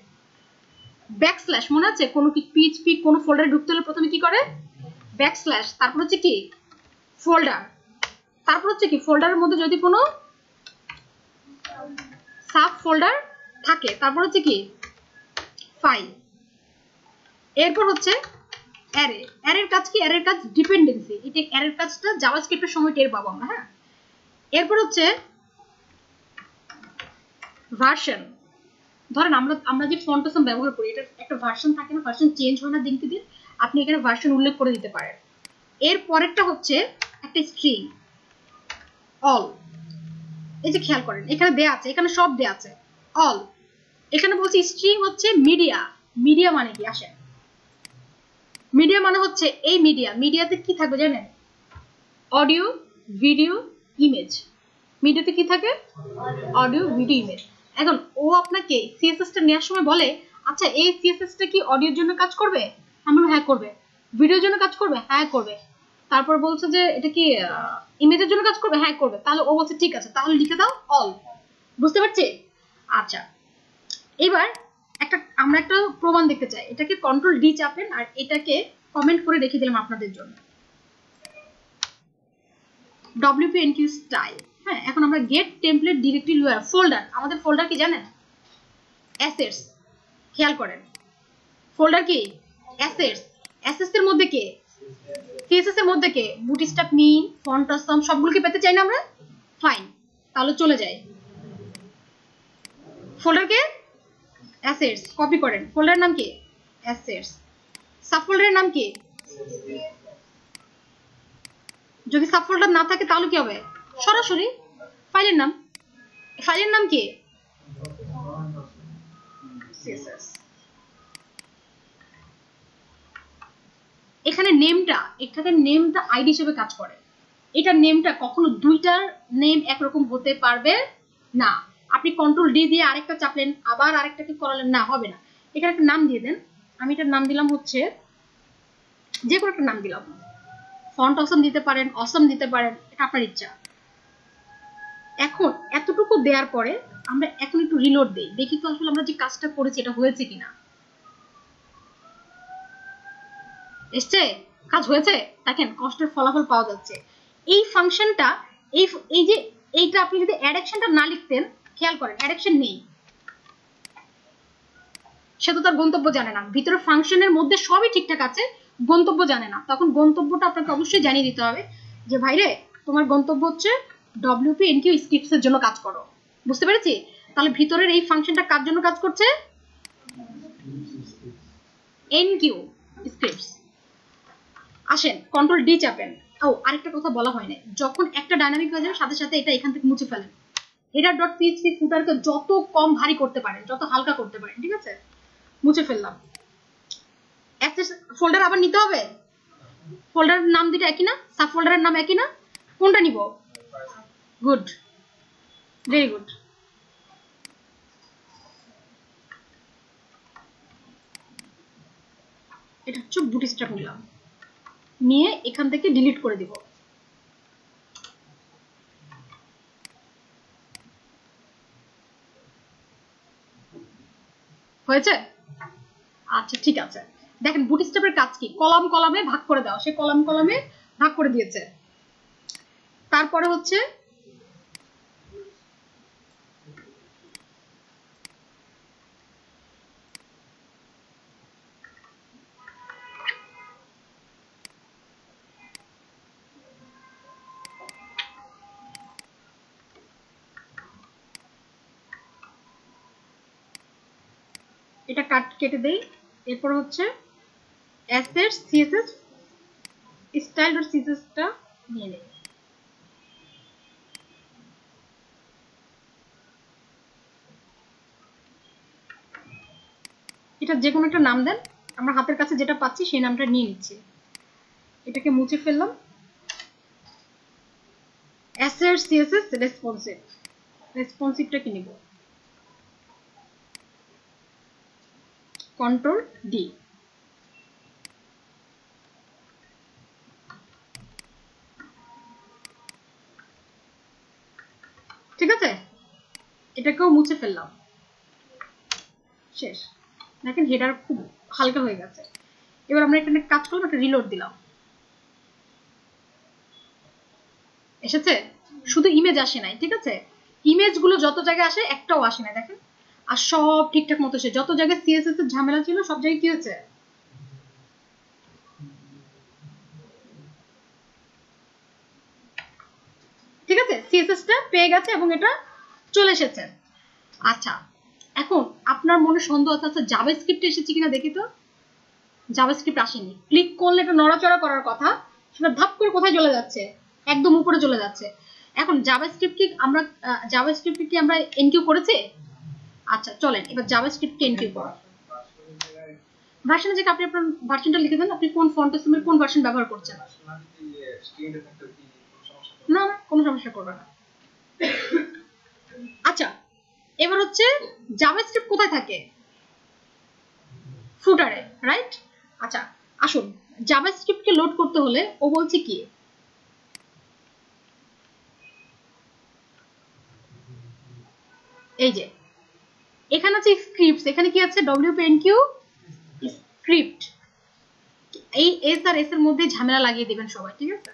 ব্যাকস্ল্যাশ মনে আছে? কোনো পিএইচপি কোনো ফোল্ডারে ঢুকতে হলে প্রথমে কি করে? ব্যাকস্ল্যাশ, তারপর হচ্ছে কি ফোল্ডার, তারপর হচ্ছে কি ফোল্ডারের মধ্যে যদি কোনো সাব ফোল্ডার থাকে, তারপর হচ্ছে কি ফাইল, এরপর হচ্ছে অ্যারে। অ্যারের কাজ কি? অ্যারের কাজ ডিপেন্ডেন্সি। এটা অ্যারের কাজটা জাভাস্ক্রিপ্টের সময় টের পাবো আমরা। হ্যাঁ, এরপর হচ্ছে ভার্সন। ধরেন আমরা যে ফন্টাসাম ব্যবহার করি এটা একটা ভার্সন থাকে না? ভার্সন চেঞ্জ হয় না দিনকে দিন? আপনি এখানে ভার্সন উল্লেখ করে দিতে পারেন। এর পরেরটা হচ্ছে একটা স্ট্রিং অল। এই যে খেয়াল করেন এখানে দেয়া আছে, এখানে সব দেয়া আছে অল। এখানে বলছি স্ট্রিং হচ্ছে মিডিয়া। মিডিয়া মানে কি? আসেন, মিডিয়া মানে হচ্ছে এই মিডিয়া। মিডিয়াতে কি থাকবে জানেন? Audio, video, image. মিডিয়াতে কি থাকে? Audio, video, image. এখন ও আপনাকে সিএসএস টা নেওয়ার সময় বলে আচ্ছা এই সিএসএস টা কি অডিওর জন্য কাজ করবে? আমরা হ্যাঁ করবে। ভিডিওর জন্য কাজ করবে? হ্যাঁ করবে। তারপর বলছে যে এটা কি ইমেজের জন্য কাজ করবে? হ্যাঁ করবে। তাহলে ও বলছে ঠিক আছে, তাহলে লিখে দাও অল। বুঝতে পারছি? আচ্ছা, এবার আমরা একটা প্রমাণ দেখতে চাই। এটাকে কন্ট্রোল ডি চাপেন আর এটাকে কমেন্ট করে রেখে দিলাম আপনাদের জন্য। WP-enqueue style. হ্যাঁ, এখন আমরা গেট টেমপ্লেট ডিরেক্টরি ফোল্ডার। আমাদের ফোল্ডার কি জানেন? অ্যাসেটস। খেয়াল করেন ফোল্ডার কি? অ্যাসেটস। অ্যাসেটস এর মধ্যে কে? সিএসএস এর মধ্যে কে? বুটস্ট্র্যাপ, মিন, ফন্টাসাম সবগুলোকে পেতে চাই না আমরা? ফাইন, তাহলে চলে যাই ফোল্ডারকে অ্যাসেটস কপি করেন। ফোল্ডারের নাম কি? অ্যাসেটস। সাবফোল্ডারের নাম কি? যদি সাবফোল্ডার না থাকে তাহলে কি হবে? সরাসরি ফাইলের নাম। ফাইলের নাম কি? সিএসএস। এখানে নেমটা আইডি হিসেবে কাজ করে। এটার নেমটা কখনো দুইটার নেম একরকম হতে পারবে না। আপনি কন্ট্রোল ডি দিয়ে আরেকটা চাপলেন আবার আরেকটাকে করালেন না, হবে না। এখানে একটা নাম দিয়ে দেন। আমি এটার নাম দিলাম হচ্ছে যে কোনো একটা নাম দিলাম। ফন্ট অসম দিতে পারেন, অসম দিতে পারেন, এটা আপনার ইচ্ছা। এখন এতটুকু দেওয়ার পরে আমরা এখন একটু রিলোড দেই, দেখি তো আসলে আমরা যে কাজটা করেছি এটা হয়েছে কিনা। এসছে? কাজ হয়েছে? দেখেন কষ্টের ফলাফল পাওয়া যাচ্ছে। এই ফাংশনটা এই যে এইটা আপনি যদি অ্যাডাকশনটা না লিখতেন, খেয়াল করেন অ্যাডাকশন নেই, সে তো তার গন্তব্য জানে না। ভিতরে ফাংশনের মধ্যে সবই ঠিকঠাক আছে, গন্তব্য জানে না। তখন গন্তব্যটা আপনাকে অবশ্যই জানিয়ে দিতে হবে যে ভাইরে তোমার গন্তব্য হচ্ছে WP-enqueue স্ক্রিপ্টস এর জন্য কাজ করো। বুঝতে পেরেছি? তাহলে ভিতরের এই ফাংশনটা কার জন্য কাজ করছে? enqueue scripts. আসেন কন্ট্রোল ডি চাপেন। ও আরেকটা কথা বলা হয় না, যখন একটা ডাইনামিক হয়ে যাবে সাথে সাথে এটা এখান থেকে মুছে ফেলেন। header.php ফুটারকে যত কম ভারী করতে পারেন, যত হালকা করতে পারেন, ঠিক আছে? মুছে ফেললাম। অ্যাক্সেস ফোল্ডার আবার নিতে হবে। ফোল্ডারের নাম দুটো একই না? সাব ফোল্ডারের নাম একই না? কোনটা নিব? Good, very good. এটা হচ্ছে বুটস্ট্র্যাপ নিলাম, নিয়ে এখান থেকে ডিলিট করে দিব। হয়েছে? আচ্ছা ঠিক আছে। দেখেন বুটস্ট্র্যাপের কাজ কি? কলাম কলামে ভাগ করে দাও। সে কলাম কলামে ভাগ করে দিয়েছে। তারপরে হচ্ছে এটা কেটে দেই। এরপর হচ্ছে অ্যাসেটস সিএসএস style.css টা নিয়ে নেই। এটা যে কোনো একটা নাম দেন, আমরা হাতের কাছে যেটা পাচ্ছি সেই নামটা নিয়ে নিচ্ছি। এটাকে মুছে ফেললাম। অ্যাসেট সিএসএস রেসপন্সিভ, রেসপন্সিভটা কি নিব, কন্ট্রোল ডি। ঠিক আছে, এটাকেও মুছে ফেললাম, শেষ। দেখেন হেডার খুব হালকা হয়ে গেছে। এবার আমরা এখানে কাজ করলাম, একটা রিলোড দিলাম, এসেছে। শুধু ইমেজ আসে নাই, ঠিক আছে, ইমেজ গুলো যত জায়গায় আসে একটাও আসে না, দেখেন। আর সব ঠিকঠাক মতো এসে, যত জায়গায় সিএসএস এর ঝামেলা ছিল সব জায়গায় কি হয়েছে, ঠিক আছে, সিএসএস টা পেয়ে গেছে এবং এটা চলে এসেছে। আচ্ছা, এখন আপনার মনে সন্দেহ আছে, আচ্ছা জাভাস্ক্রিপ্ট এসেছে কিনা দেখি তো। জাভাস্ক্রিপ্ট আসেনি। ক্লিক করলে এটা নড়াচড়া করার কথা, সেটা ধাপ করে কোথায় চলে যাচ্ছে, একদম উপরে চলে যাচ্ছে। এখন জাভাস্ক্রিপ্ট কি আমরা এনকিউ করেছি? আচ্ছা চলেন এবার জাভাস্ক্রিপ্ট কে এনকিউ করা। ভার্সনের জায়গায় আপনি আপনার ভার্সনটা লিখে দেন, আপনি কোন ফন্টের কোন ভার্সন ব্যবহার করছেন। না না, কোনো সমস্যা করবে না। আচ্ছা, এবার হচ্ছে জাভাস্ক্রিপ্ট কোথায় থাকে, ফুটারে, রাইট। আচ্ছা আসুন, জাভাস্ক্রিপ্টকে লোড করতে হলে ও বলছে কি, এই যে এখানে আছে স্ক্রিপ্টস, এখানে কি আছে ডব্লিউপিএনকিউ স্ক্রিপ্ট। এই এস আর এস এর মধ্যে ঝামেলা লাগিয়ে দিবেন সবাই, ঠিক আছে।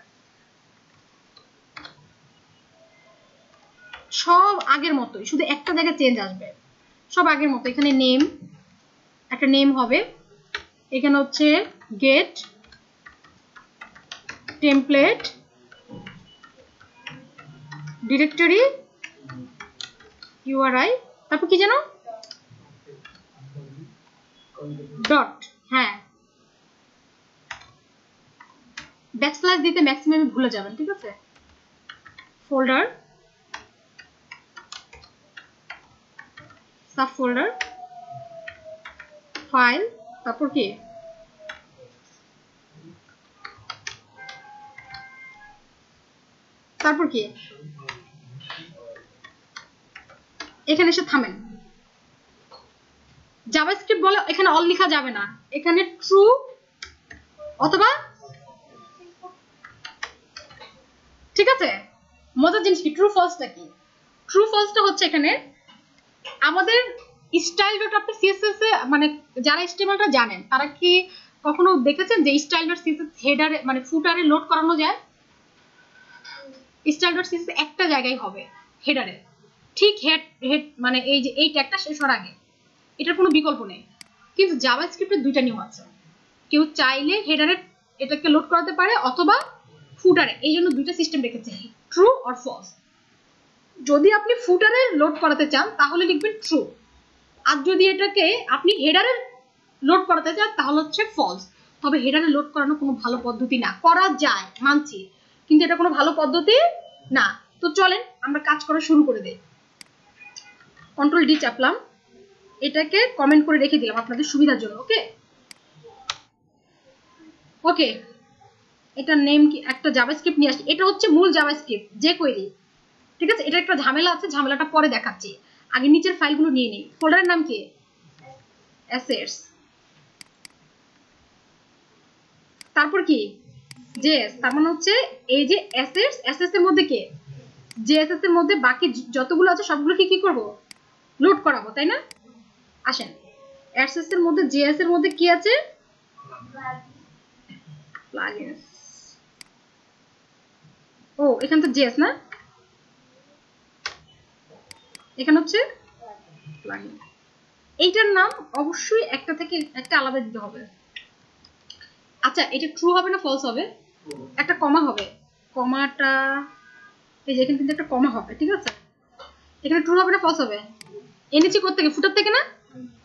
সব আগের মতোই, শুধু একটা জায়গায় চেঞ্জ আসবে, সব আগের মতো। এখানে নেম, একটা নেম হবে, এখানে হচ্ছে গেট টেমপ্লেট ডিরেক্টরি ইউআরআই, তারপর কি যেন ডট, হ্যাঁ ব্যাকস্ল্যাশ দিতে ম্যাক্সিমাম ভুলে যাবেন, ঠিক আছে। ফোল্ডার, সাব ফোল্ডার, ফাইল, তারপর কি এখানে এসে থামেন। জাভাস্ক্রিপ্ট বলে এখানে অল লেখা যাবে না, এখানে ট্রু অথবা, ঠিক আছে। মজার জিনিস কি, ট্রু ফলসটা কি, ট্রু ফলসটা হচ্ছে এখানে আমাদের স্টাইল ডট আপনি সিএসএস এ, মানে যারা এচটিএমএলটা জানেন তারা কি কখনো দেখেছেন যে স্টাইল ডট সিএসএস হেডারে মানে ফুটারে লোড করানো যায়? স্টাইল ডট সিএসএস একটা জায়গায় হবে হেডারে, ঠিক হেড মানে এই যে এই ট্যাগটা শেষ হওয়ার আগে, এটার কোনো বিকল্প নেই। কিন্তু জাভাস্ক্রিপ্টের দুইটা নিয়ম আছে, কেউ চাইলে হেডারে এটাকে লোড করাতে পারে অথবা ফুটারে, এই জন্য দুইটা সিস্টেম রেখেছে, ট্রু অর ফলস। যদি আপনি ফুটারে লোড করাতে চান তাহলে লিখবেন ট্রু, আর যদি এটাকে আপনি হেডারে লোড করাতে চান তাহলে হচ্ছে ফলস। তবে হেডারে লোড করানো কোনো ভালো পদ্ধতি না, করা যায় মানছি, কিন্তু এটা কোনো ভালো পদ্ধতি না। তো চলেন আমরা কাজ করা শুরু করে দেই। কন্ট্রোল ডি চাপলাম, এটাকে কমেন্ট করে রেখে দিলাম আপনাদের সুবিধার জন্য। ওকে ওকে, এটার নেম কি, একটা জাভাস্ক্রিপ্ট নিয়ে আসছি, এটা হচ্ছে মূল জাভাস্ক্রিপ্ট যে কোয়েরি, ঠিক আছে। এটা একটা ঝামেলা আছে, ঝামেলাটা পরে দেখাচ্ছি, আগে নিচের ফাইলগুলো নিয়ে নিই। ফোল্ডারের নাম কি, অ্যাসেটস, তারপর কি জেএস, তার মানে হচ্ছে এই যে অ্যাসেটস, অ্যাসেটস এর মধ্যে কে, জেএসএস এর মধ্যে বাকি যতগুলো আছে সবগুলোকে কি করব, লোড করাবো, তাই না। আসেন, অ্যাসেটস এর মধ্যে জেএস এর মধ্যে কি আছে, প্লাগইনস। ও এখানে তো জেএস না, এখানে হচ্ছে প্লাগইন। এইটার নাম অবশ্যই একটা থেকে একটা আলাদা দিতে হবে। আচ্ছা এটা ট্রু হবে না ফলস হবে, একটা কমা হবে, কমাটা এই যে এখানে কিন্তু একটা কমা হবে, ঠিক আছে। এখানে ট্রু হবে না ফলস হবে, এনেছি কোথা থেকে, ফুটার থেকে না,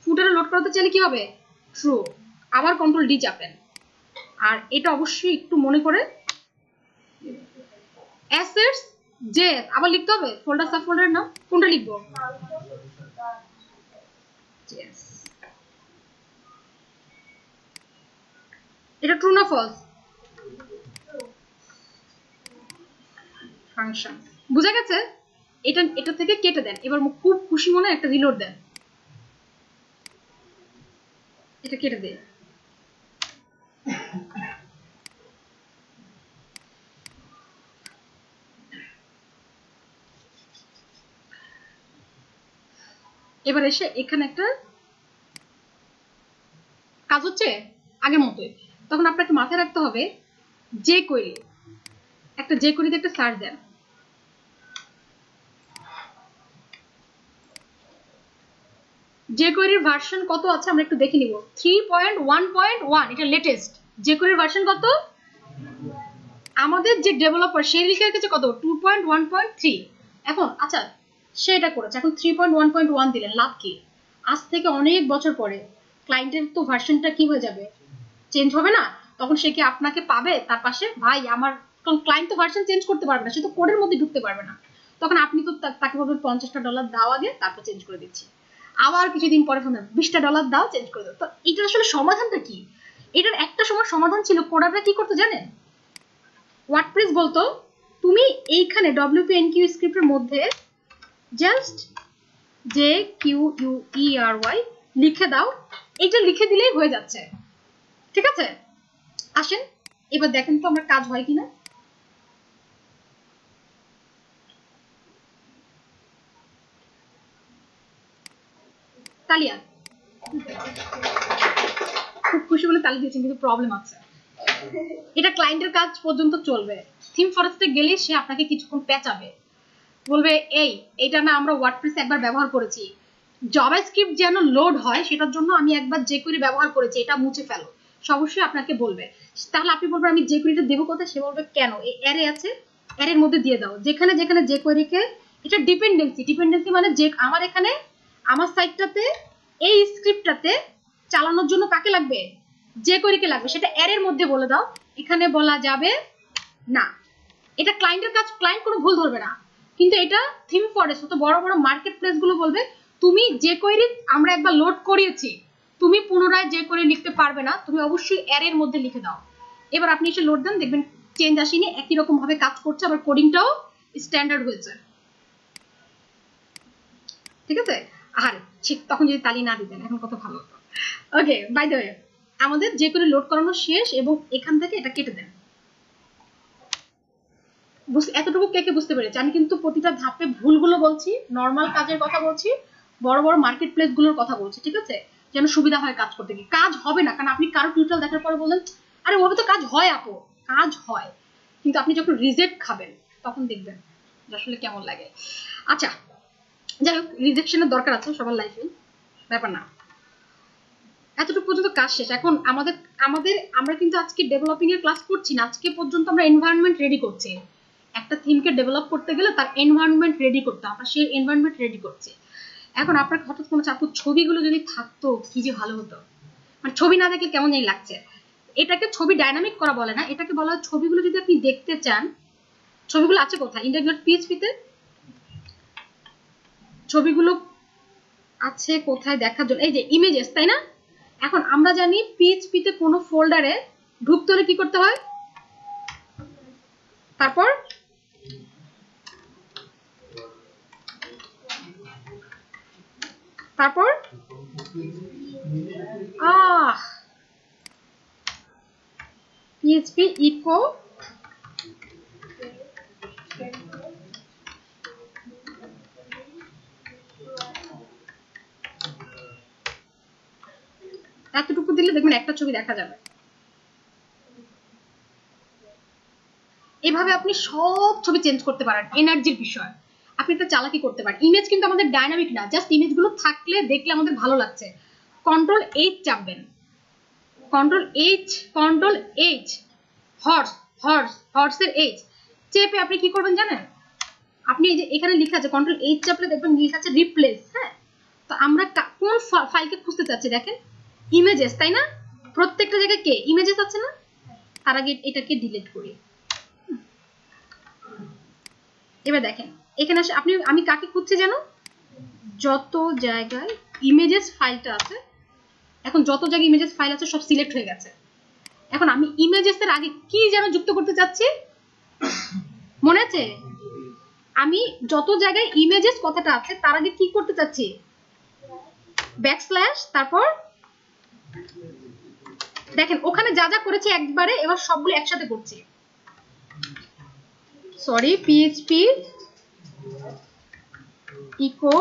ফুটারে লোড করাতে চাইলে কি হবে, ট্রু। আবার কন্ট্রোল ডি চাপেন, আর এটা অবশ্যই একটু মনে করে অ্যাসেটস জেএস আবার লিখতে হবে, ফোল্ডার সাব ফোল্ডারের নাম কোনটা লিখবো, জেএস। এটা ট্রু না ফলস, ফাংশন বুঝা গেছে? এটা থেকে কেটে দেন। এবার খুব খুশি মনে একটা রিলোড দেন, এটা কেটে দেন। এবার এসে এখানে একটা কাজ হচ্ছে আগের মতোই। তখন আপনাকে মাথায় রাখতে হবে যে কোয়েরি, একটা যে কোয়েরিতে একটা সার্চ দেন। যে কোয়েরির ভার্সন কত আছে আমরা একটু দেখে নিব। 3.1.1 এটা লেটেস্ট। যে কোয়েরির ভার্সন কত? আমাদের যে ডেভেলপার সে লিখে রেখেছে কত? 2.1.3। এখন আচ্ছা সে এটা করেছে, এখন 3.1.1 দিলেন, লাভ কি? আজ থেকে অনেক বছর পরে ক্লায়েন্টের তো ভার্সনটা কি হয়ে যাবে, চেঞ্জ হবে না? তখন সে কি আপনাকে পাবে তার পাশে? ভাই আমার, কারণ ক্লায়েন্ট তো ভার্সন চেঞ্জ করতে পারবে না, সে তো কোডের মধ্যে ঢুকতে পারবে না। তখন আপনি তো তাকে বলবেন $50 দাও আগে, তারপর চেঞ্জ করে দিচ্ছি। আবার কিছুদিন পরে ফোন $20 দাও, চেঞ্জ করে দাও। তো এটার আসলে সমাধানটা কি? এটার একটা সময় সমাধান ছিল, কোডাররা কি করতে জানেন? ওয়ার্ডপ্রেস বলতো তুমি এইখানে WPNQ স্ক্রিপ্টের মধ্যে জাস্ট JQUERY লিখে দাও, এটা লিখে দিলেই হয়ে যাচ্ছে। ঠিক আছে, আসেন এবার দেখেন তো আমরা কাজ হয় কিনা। তালিয়া খুব খুশি বলে তালি দিয়েছেন, কিন্তু প্রবলেম আছে। এটা ক্লায়েন্টের কাজ পর্যন্ত চলবে। থিম ফরেস্টে গেলে সে আপনাকে কিছুক্ষণ পেঁচাবে, বলবে এইটা না আমরা ওয়ার্ডপ্রেসে একবার ব্যবহার করেছি, জাভাস্ক্রিপ্ট যেন লোড হয় সেটার জন্য আমি একবার jQuery ব্যবহার করেছি, এটা মুছে ফেলো। অবশ্যই আপনাকে বলবে। তাহলে আপনি বলবেন আমি jQueryটা দেবো কোথায়? সে বলবে কেন, এই অ্যারে আছে, অ্যারের মধ্যে দিয়ে দাও। যেখানে যেখানে jQuery-কে, এটা ডিপেন্ডেন্সি মানে যে আমার এখানে আমার সাইটটাতে এই স্ক্রিপ্টটাতে চালানোর জন্য কাকে লাগবে? jQuery-কে লাগবে, সেটা অ্যারের মধ্যে বলে দাও। এখানে বলা যাবে না। এটা ক্লায়েন্টের কাজ, ক্লায়েন্ট কোনো ভুল ধরবে না। কিন্তু এটা থিম ফরেস্ট তো বড় বড় মার্কেট প্লেস গুলো বলবে তুমি jQuery আমরা একবার লোড করিয়েছি, তুমি পুনরায় jQuery লিখতে পারবে না, তুমি অবশ্যই অ্যারের মধ্যে লিখে দাও। এবার আপনি এসে লোড দেন, দেখবেন চেঞ্জ আসেনি, একই রকম ভাবে কাজ করছে, আবার কোডিংটাও স্ট্যান্ডার্ড হয়েছে। ঠিক আছে? আরে ঠিক তখন যদি তালি না দিতেন এখন কত ভালো হতো। ওকে, বাই দ্য ওয়ে আমাদের jQuery লোড করানো শেষ, এবং এখান থেকে এটা কেটে দেন। এতটুকু কে কে বুঝতে পেরেছে? আমি কিন্তু প্রতিটা ধাপে ভুলগুলো বলছি, নর্মাল কাজের কথা বলছি, বড় বড় মার্কেট প্লেস গুলোর কথা বলছি। ঠিক আছে, যেন সুবিধা হয় কাজ করতে গিয়ে। কাজ হবে না, কারণ আপনি কারো টিউটোরিয়াল দেখার পরে বললেন আরে ওভাবে তো কাজ হয় আপু, কাজ হয়, কিন্তু আপনি যখন রিজেক্ট খাবেন তখন দেখবেন আসলে কেমন লাগে। আচ্ছা যাই হোক, রিজেকশনের দরকার আছে সবার লাইফে, ব্যাপার না। এতটুকু পর্যন্ত কাজ শেষ। এখন আমরা কিন্তু আজকে ডেভেলপিং এর ক্লাস করছি না, আজকে পর্যন্ত আমরা এনভায়রনমেন্ট রেডি করছি। একটা থিমকে ডেভেলপ করতে গেলে তার এনভায়রনমেন্ট রেডি করতে, আমরা সেই এনভায়রনমেন্ট রেডি করছি। এখন আপনার হঠাৎ কোনো চাপু ছবিগুলো যদি থাকতো কি যে ভালো হতো, মানে ছবি না দেখলে কেমন জানি লাগছে। এটাকে ছবি ডাইনামিক করা বলে না, এটাকে বলা হয় ছবিগুলো যদি আপনি দেখতে চান। ছবিগুলো আছে কোথায়? ইন্টিগ্রেটেড পিএইচপিতে ছবিগুলো আছে কোথায় দেখার জন্য? এই যে ইমেজেস, তাই না? এখন আমরা জানি পিএইচপিতে কোনো ফোল্ডারে ঢুকতে হলে কি করতে হয়? তারপর পিএইচপি ইকো এতটুকু দিলে দেখবেন একটা ছবি দেখা যাবে। এভাবে আপনি সব ছবি চেঞ্জ করতে পারেন। এনার্জির বিষয়, আপনি একটা চালাকি করতে পারেন। ইমেজ কিন্তু আমাদের ডাইনামিক না, জাস্ট ইমেজগুলো থাকলে দেখলে আমাদের ভালো লাগছে। Ctrl+H চাপবেন, Ctrl+H হর্সের H চেপে আপনি কি করবেন জানেন? আপনি এই যে এখানে লেখা আছে Ctrl+H চাপলে দেখবেন লেখা আছে রিপ্লেস। হ্যাঁ, তো আমরা কোন ফাইলকে খুঁজতে চাচ্ছি দেখেন, ইমেজেস, তাই না? প্রত্যেকটা জায়গায় কে ইমেজেস আছে না? তার আগে এটাকে ডিলিট করি। এবার দেখেন এখানে আসে আমি কাকে খুঁজছি যেন? যত জায়গায় ইমেজেস ফাইলটা আছে, এখন যত জায়গায় ইমেজেস ফাইল আছে সব সিলেক্ট হয়ে গেছে। এখন আমি ইমেজেস এর আগে কি যেন যুক্ত করতে চাচ্ছি, মনে আছে? আমি যত জায়গায় ইমেজেস কথাটা আছে তার আগে কি করতে চাচ্ছি, ব্যাকস্ল্যাশ, তারপর দেখেন ওখানে যা যা করেছি একবারে, এবার সবগুলো একসাথে করছি। Sorry, PHP eco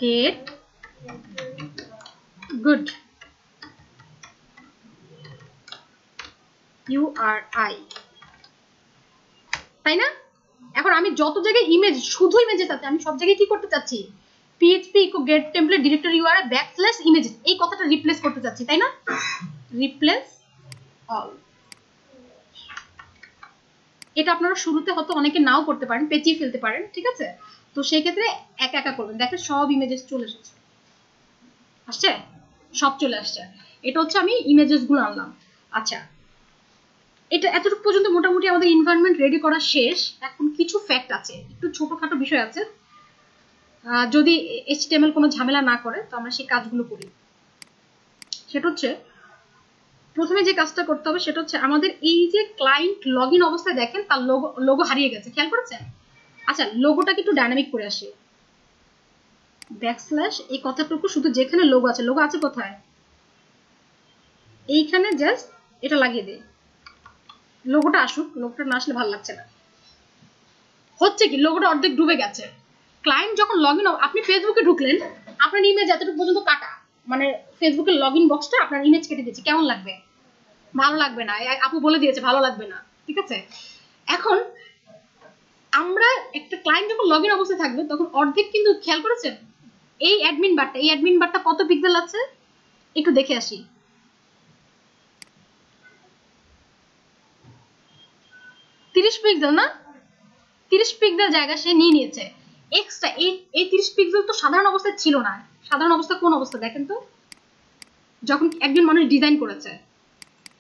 get good URI, তাই না? এখন আমি যত জায়গায় ইমেজ, শুধু ইমেজেস আছে, আমি সব জায়গায় কি করতে চাচ্ছি, PHP eco gate template directory URI backslash images, এই কথাটা রিপ্লেস করতে চাচ্ছি, তাই না? Replace all. এটা আপনারা শুরুতে হয়তো অনেকে নাও করতে পারেন, পেঁচিয়ে ফেলতে পারেন, ঠিক আছে? তো সেই ক্ষেত্রে একা একা করবেন। দেখেন সব ইমেজেস চলে এসেছে, আসছে, সব চলে আসছে। এটা হচ্ছে আমি ইমেজেস গুলো আনলাম। আচ্ছা, এটা এতটুকু পর্যন্ত মোটামুটি আমাদের এনভায়রনমেন্ট রেডি করা শেষ। এখন কিছু ফ্যাক্ট আছে, একটু ছোটখাটো বিষয় আছে, যদি HTML কোনো ঝামেলা না করে তো আমরা সেই কাজগুলো করি। সেটা হচ্ছে, প্রথমে যে কাজটা করতে হবে সেটা হচ্ছে আমাদের এই যে ক্লায়েন্ট লগ ইন অবস্থায় দেখেন তার লোগো হারিয়ে গেছে, খেয়াল করেছেন? আচ্ছা, লোগোটাকে একটু ডাইনামিক করে আসি। ব্যাকস্ল্যাশ এই কথাটুকু শুধু যেখানে লোগো আছে, লোগো আছে কোথায়, এইখানে জাস্ট এটা লাগিয়ে দেই। লোগোটা আসুক, লোগোটা না আসলে ভালো লাগছে না। হচ্ছে কি, লোগোটা অর্ধেক ডুবে গেছে। ক্লায়েন্ট যখন লগ ইন, আপনি ফেসবুকে ঢুকলেন, আপনার ইমেজ এতটুকু পর্যন্ত কাটা, মানে ফেসবুকের লগ ইন বক্সটা আপনার ইমেজ কেটে দিয়েছে, কেমন লাগবে? ভালো লাগবে না, আপু বলে দিয়েছে ভালো লাগবে না, ঠিক আছে? এখন আমরা একটা ক্লায়েন্ট যখন লগ ইন অবস্থায় থাকবে তখন অর্ধেক, কিন্তু খেয়াল করেছেন এই অ্যাডমিন বারটা কত পিক্সেল আছে, একটু দেখে আসি। 30 পিক্সেল না? 30 পিক্সেল জায়গা সে নিয়ে নিয়েছে এক্সট্রা। এই 30 পিক্সেল তো সাধারণ অবস্থায় ছিল না। সাধারণ অবস্থা কোন অবস্থা দেখেন তো, যখন একজন মানুষ ডিজাইন করেছে,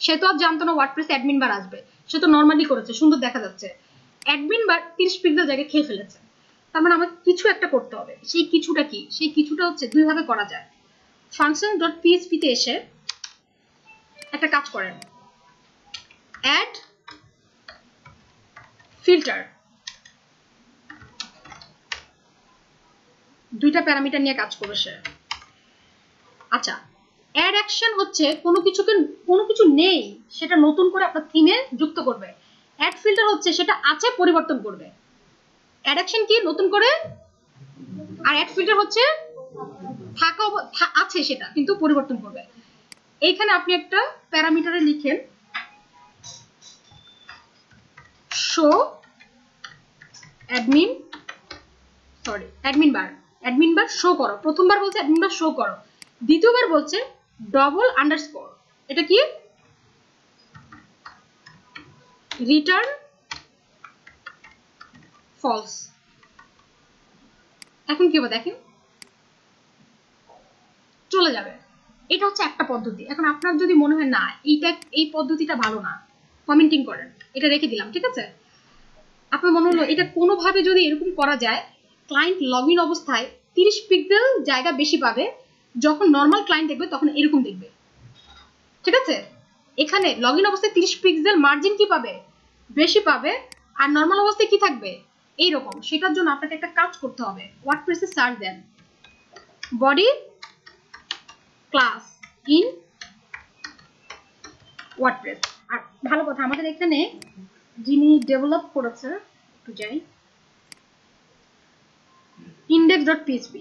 সে তো আর জানতো না ওয়ার্ডপ্রেস অ্যাডমিন বার আসবে, সে তো নর্মালি করেছে, সুন্দর দেখা যাচ্ছে। অ্যাডমিন বার 30 পিক্সেল জায়গায় খেয়ে ফেলেছে। তার মানে আমাকে কিছু একটা করতে হবে। সেই কিছুটা কি? সেই কিছুটা হচ্ছে দুই ভাবে করা যায়। function.php তে এসে একটা কাজ করেন, অ্যাড ফিল্টার, দুইটা প্যারামিটার নিয়ে কাজ করবে সে। আচ্ছা, অ্যাড অ্যাকশন হচ্ছে কোনো কিছু নেই সেটা নতুন করে আপনার থিমে যুক্ত করবে। অ্যাড ফিল্টার হচ্ছে সেটা আছে পরিবর্তন করবে। অ্যাড অ্যাকশন কি? নতুন করে। আর অ্যাড ফিল্টার হচ্ছে আছে সেটা কিন্তু পরিবর্তন করবে। এইখানে আপনি একটা প্যারামিটারে লিখেন শো অ্যাডমিন বার শো করো। প্রথমবার বলছে অ্যাডমিন বার শো করো, দ্বিতীয়বার বলছে ডবল আন্ডারস্কোর, এটা কি? Return false. এখন কি হবে দেখেন, চলে যাবে। এটা হচ্ছে একটা পদ্ধতি। এখন আপনার যদি মনে হয় না এই পদ্ধতিটা ভালো না, কমেন্টিং করেন, এটা রেখে দিলাম, ঠিক আছে? আপনার মনে হলো এটা কোনোভাবে যদি এরকম করা যায়, ক্লায়েন্ট লগ ইন অবস্থায় 30 পিক্সেল জায়গা বেশি পাবে, যখন নর্মাল ক্লায়েন্ট দেখবে তখন এরকম দেখবে, ঠিক আছে? এখানে লগ ইন অবস্থায় 30 পিক্সেল মার্জিন কি পাবে, বেশি পাবে, আর নর্মাল অবস্থায় কি থাকবে, এইরকম। সেটার জন্য আপনাকে একটা কাজ করতে হবে, ওয়ার্ডপ্রেসে সার্চ দেন বডি ক্লাস ইন ওয়ার্ডপ্রেস। আর ভালো কথা, আমাদের এখানে যিনি ডেভেলপ করেছে, একটু যাই index.php,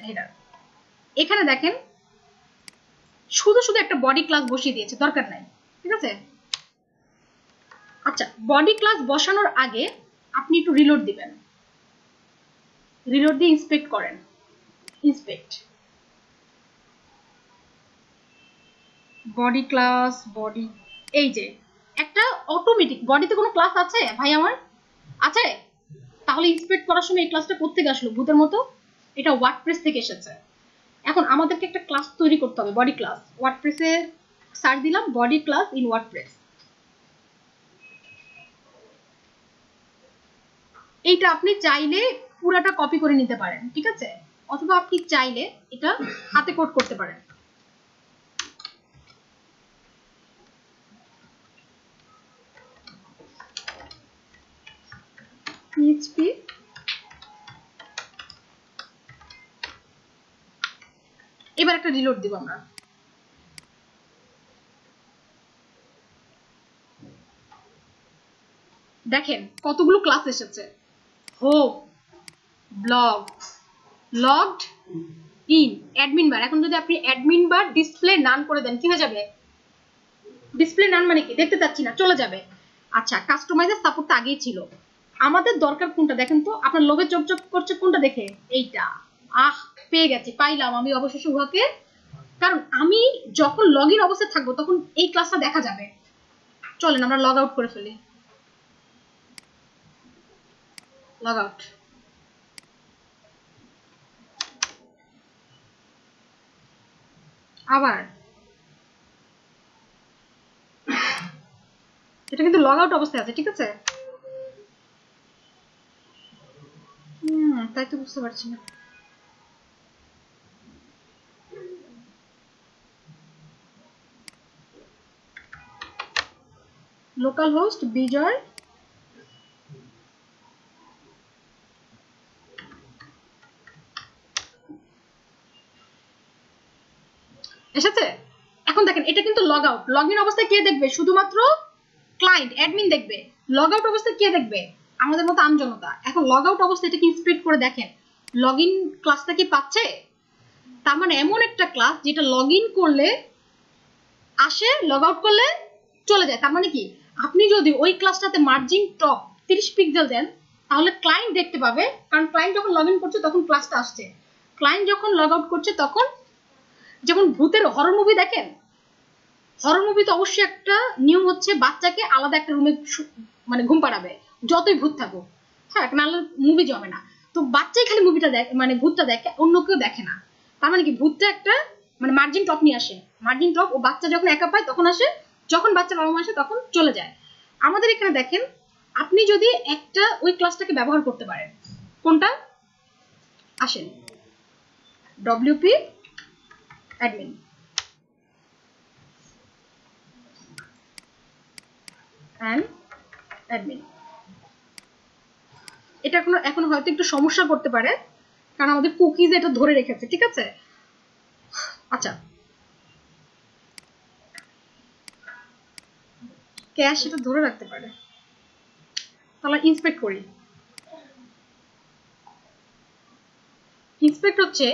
হেডার। এখানে দেখেন শুধু একটা বডি ক্লাস বসিয়ে দিয়েছে, দরকার নাই, ঠিক আছে? আচ্ছা, বডি ক্লাস বসানোর আগে আপনি একটু রিলোড দিবেন, রিলোড দিয়ে ইন্সপেক্ট করেন, ইন্সপেক্ট বডি ক্লাস, বডি, এই যে একটা অটোমেটিক বডিতে কোনো ক্লাস আছে ভাই আমার? আছে? তাহলে ইন্সপেক্ট করার সময় এই ক্লাসটা কোত্থেকে আসলো ভূতের মতো? এটা ওয়ার্ডপ্রেস থেকে এসেছে। এখন আমাদেরকে একটা ক্লাস তৈরি করতে হবে, বডি ক্লাস। ওয়ার্ডপ্রেসে সার্চ দিলাম বডি ক্লাস ইন ওয়ার্ডপ্রেস। এইটা আপনি চাইলে পুরাটা কপি করে নিতে পারেন, ঠিক আছে? অথবা আপনি চাইলে এটা হাতে কোড করতে পারেন। PHP এবার একটা রিলোড দিব আমরা। দেখেন কতগুলো ক্লাস এসেছে, home, blog, logged in, admin bar. এখন যদি আপনি অ্যাডমিন বার ডিসপ্লে নান করে দেন কি হয়ে যাবে? ডিসপ্লে নান মানে কি? দেখতে চাচ্ছি না, চলে যাবে। আচ্ছা, কাস্টমাইজার সাপোর্টটা আগেই ছিল। আমাদের দরকার কোনটা দেখেন তো, আপনার লোভে চকচক করছে কোনটা দেখে? এইটা। পেয়ে গেছি, পাইলাম আমি অবশেষে উহাকে। কারণ আমি যখন লগ ইন অবস্থায় থাকবো তখন এই ক্লাসটা দেখা যাবে। চলেন আমরা লগ আউট করে ফেলি। Log out. আবার এটা কিন্তু লগ আউট অবস্থায় আছে, ঠিক আছে? তাই তো বুঝতে পারছি না। লোকাল হোস্ট বিজয় এসেছে। এখন দেখেন এটা কিন্তু লগ আউট। লগ ইন অবস্থায় কে দেখবে? শুধুমাত্র ক্লায়েন্ট, অ্যাডমিন দেখবে। লগ আউট অবস্থায় কে দেখবে? আমাদের মতো আমজনতা। এখন লগ আউট অবস্থায় এটাকে ইন্সপেক্ট করে দেখেন লগ ইন ক্লাসটা কি পাচ্ছে। তার মানে এমন একটা ক্লাস যেটা লগ ইন করলে আসে, লগ আউট করলে চলে যায়। তার মানে কি, আপনি যদি ওই ক্লাসটাতে মার্জিন টপ 30 পিক্সেল দেন তাহলে ক্লায়েন্ট দেখতে পাবে। কারণ ক্লায়েন্ট যখন লগ ইন করছে তখন ক্লাসটা আসছে, ক্লায়েন্ট যখন লগ আউট করছে তখন, যেমন ভূতের হরর মুভি দেখেন, হরর মুভি তো অবশ্যই একটা নিয়ম হচ্ছে বাচ্চাকে আলাদা একটা রুমে মানে ঘুম পাড়াবে, যতই ভূত থাকুক। হ্যাঁ, নাহলে মুভি জমে না। তো বাচ্চাই খালি মুভিটা দেখে, মানে ভূতটা দেখে, অন্য কেউ দেখে না। তার মানে কি, ভূতটা একটা মানে মার্জিন টপ নিয়ে আসে। মার্জিন টপ ও বাচ্চা যখন একা পায় তখন আসে, যখন বাচ্চা বাবা মা আসে তখন চলে যায়। আমাদের এখানে দেখেন, আপনি যদি একটা ওই ক্লাসটাকে ব্যবহার করতে পারেন, কোনটা? আসেন, ডব্লিউপি অ্যাডমিন, অ্যাডমিন। এটা এখন হয়তো একটু সমস্যা করতে পারে, কারণ আমাদের কুকিজ এটা ধরে রেখেছে, ঠিক আছে? আচ্ছা, ক্যাশ এটা ধরে রাখতে পারে। তাহলে ইন্সপেক্ট করি। ইন্সপেক্ট হচ্ছে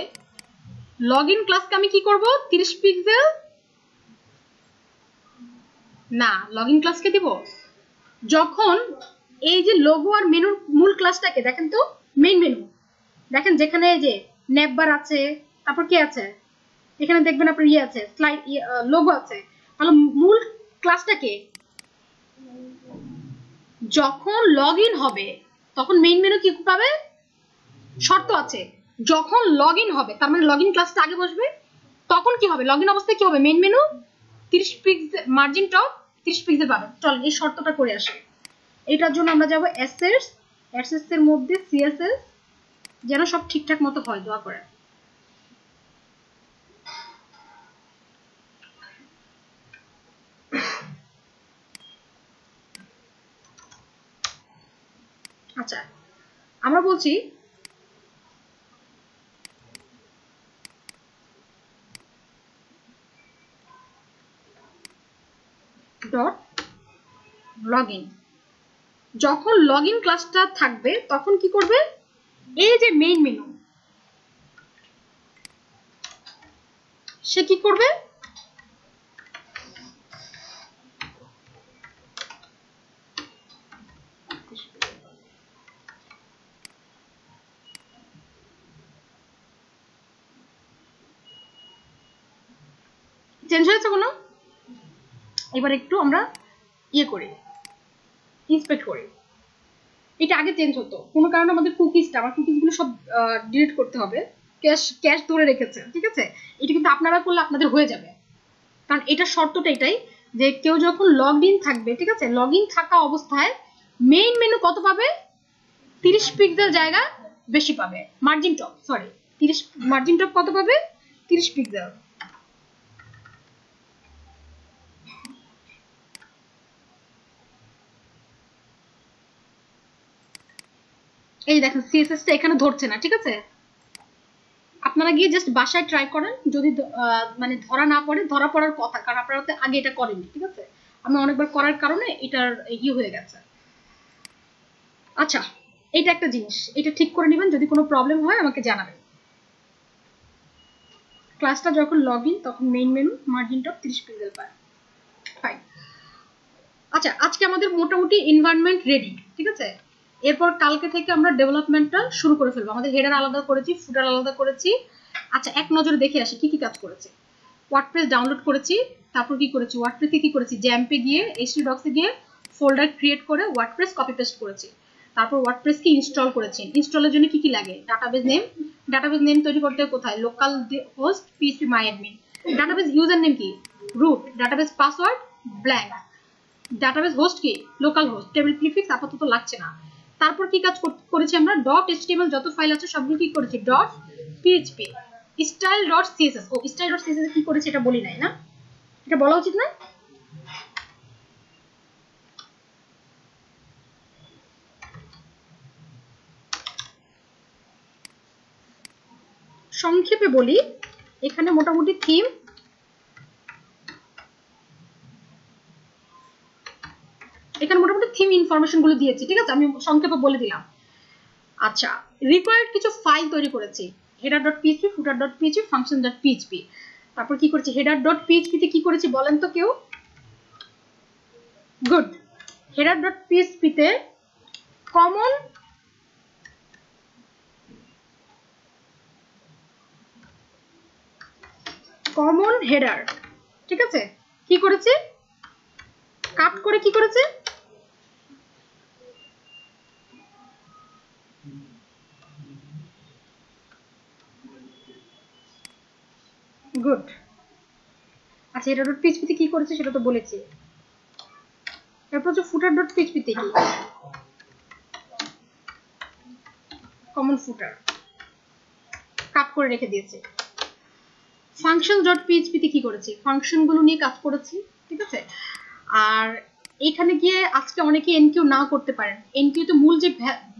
লগ ইন ক্লাসকে আমি কি করব? 30 পিক্সেল না, লগ ইন ক্লাসকে দিব যখন এই যে লোগো আর মেনুর মূল ক্লাসটাকে দেখেন তো, মেইন মেনু দেখেন, যেখানে এই যে নেভবার আছে, তারপর কি আছে এখানে দেখবেন আপনার ইয়ে আছে, স্লাইড লোগো আছে। তাহলে মূল ক্লাসটাকে যখন লগ ইন হবে তখন মেইন মেনু কি পাবে? শর্ত আছে, যখন লগ ইন হবে তার মানে লগ ইন ক্লাসটা আগে বসবে, তখন কি হবে? লগ ইন অবস্থায় কি হবে? Main menu 30 pixel margin top 30 pixel পাবে। চল এই শর্তটা করে আসি। এটার জন্য আমরা যাব অ্যাসেস এর মধ্যে সিএসএস, যেন সব ঠিকঠাক মতো হয়, দোয়া করে। আচ্ছা, আমরা বলছি ডট লগ ইন। যখন লগ ইন ক্লাসটা থাকবে তখন কি করবে? এই যে মেইন মেনু, সে কি করবে? চেঞ্জ হয়েছে কোনো? এবার একটু আমরা ইয়ে করি, ইন্সপেক্ট করি। এটা আগে চেঞ্জ হতো, কোনো কারণে আমাদের কুকিজটা, আমার কুকিজগুলো সব ডিলিট করতে হবে। ক্যাশ ধরে রেখেছে, ঠিক আছে? এটা কিন্তু আপনারা করলে আপনাদের হয়ে যাবে, কারণ এটা শর্তটা এটাই যে কেউ যখন লগ ইন থাকবে, ঠিক আছে, লগ ইন থাকা অবস্থায় মেইন মেনু কত পাবে? 30 পিক্সেল জায়গা বেশি পাবে। Margin top, sorry, 30 margin top কত পাবে? 30 পিক্সেল। এই দেখেন সিএসএস টা এখানে ধরছে না, ঠিক আছে? আপনারা গিয়ে জাস্ট বাসায় ট্রাই করেন, যদি মানে ধরা না পড়ে, ধরা পড়ার কথা, কারণ আপনারা তো আগে এটা করেননি, ঠিক আছে? আমি অনেকবার করার কারণে এটার হয়ে গেছে। আচ্ছা, এটা একটা জিনিস, এটা ঠিক করে নেবেন, যদি কোনো প্রবলেম হয় আমাকে জানাবেন। ক্লাসটা যখন লগ ইন তখন main menu margin top 30 pixel পায়। ফাইন। আচ্ছা, আজকে আমাদের মোটামুটি এনভায়রনমেন্ট রেডি, ঠিক আছে? এরপর কালকে থেকে আমরা ডেভেলপমেন্টটা শুরু করে ফেলবো। আমাদের হেডার আলাদা করেছি, ফুটার আলাদা করেছি। আচ্ছা, এক নজরে দেখে আসি কি কি কাজ করেছি। ওয়ার্ডপ্রেস ডাউনলোড করেছি, তারপর কি করেছি, ওয়ার্ডপ্রেসে কি করেছি, জ্যাম্পে গিয়ে এইচটি ডক্সে গিয়ে ফোল্ডার ক্রিয়েট করে ওয়ার্ডপ্রেস কপি পেস্ট করেছি। তারপর ওয়ার্ডপ্রেসকে ইনস্টল করেছি। ইনস্টলের জন্য কি কি লাগে, ডাটাবেস নেম তৈরি করতে কোথায়, local host PHP my admin. Database user name কি, root. Database password blank. Database host কি, লোকাল হোস্ট। টেবিল প্রিফিক্স আপাতত লাগছে না। তারপর কি কাজ করেছি আমরা, ডট এইচটিএমএল যত ফাইল আছে সবগুলো কি করেছি, dot PHP. Style dot CSS, ও স্টাইল ডট সিএসএস কি করেছি এটা বলি নাই না, এটা বলা উচিত না? সংক্ষেপে বলি, এখানে মোটামুটি থিম, ইনফরমেশন গুলো দিয়েছি, ঠিক আছে? আমি সংক্ষেপে বলে দিলাম। আচ্ছা, রিকোয়ার্ড কিছু ফাইল তৈরি করেছি, header.php, footer.php, function.php। তারপর কি করেছি, header.php তে কি করেছি বলেন তো কেউ? গুড। header.php তে কমন হেডার, ঠিক আছে? কি করেছে, কাট করে কি করেছে, গুড। আচ্ছা, header.php তে কি করেছে সেটা তো বলেছি। তারপর হচ্ছে footer.php তে কি, কমন ফুটার কাট করে রেখে দিয়েছে। functions.php তে কি করেছি, ফাংশন গুলো নিয়ে কাজ করেছি, ঠিক আছে? আর এখানে গিয়ে আজকে অনেকে এনকিউ না করতে পারেন। এনকিউ তে মূল যে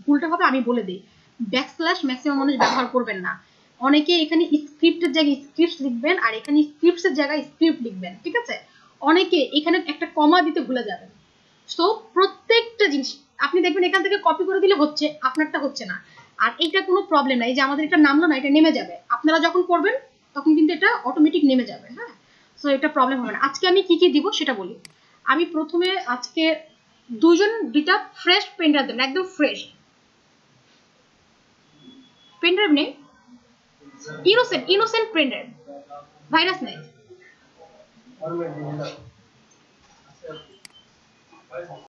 ভুলটা হবে আমি বলে দিই, ব্যাকস্ল্যাশ ম্যাক্সিমাম মানুষ ব্যবহার করবেন না। অনেকে এখানে স্ক্রিপ্টের জায়গায় স্ক্রিপ্ট লিখবেন, আর এখানে স্ক্রিপ্টসের জায়গায় স্ক্রিপ্ট লিখবেন, ঠিক আছে? অনেকে এখানে একটা কমা দিতে ভুলে যাবেন। সো প্রত্যেকটা জিনিস আপনি দেখবেন এখান থেকে কপি করে দিলে হচ্ছে, আপনারটা হচ্ছে না। আর এইটা কোনো প্রবলেম নাই, যে আমাদের এটা নামলো না, এটা নেমে যাবে। আপনারা যখন করবেন তখন কিন্তু এটা অটোমেটিক নেমে যাবে, হ্যাঁ? সো এটা প্রবলেম হবে না। আজকে আমি কি কি দিব সেটা বলি। আমি প্রথমে আজকে দুইটা ফ্রেশ পেনড্রাইভ দেবেন, একদম ফ্রেশ পেনড্রাইভ নেই, ইনোসেন্ট পেনড্রাইভ, ভাইরাস নেই।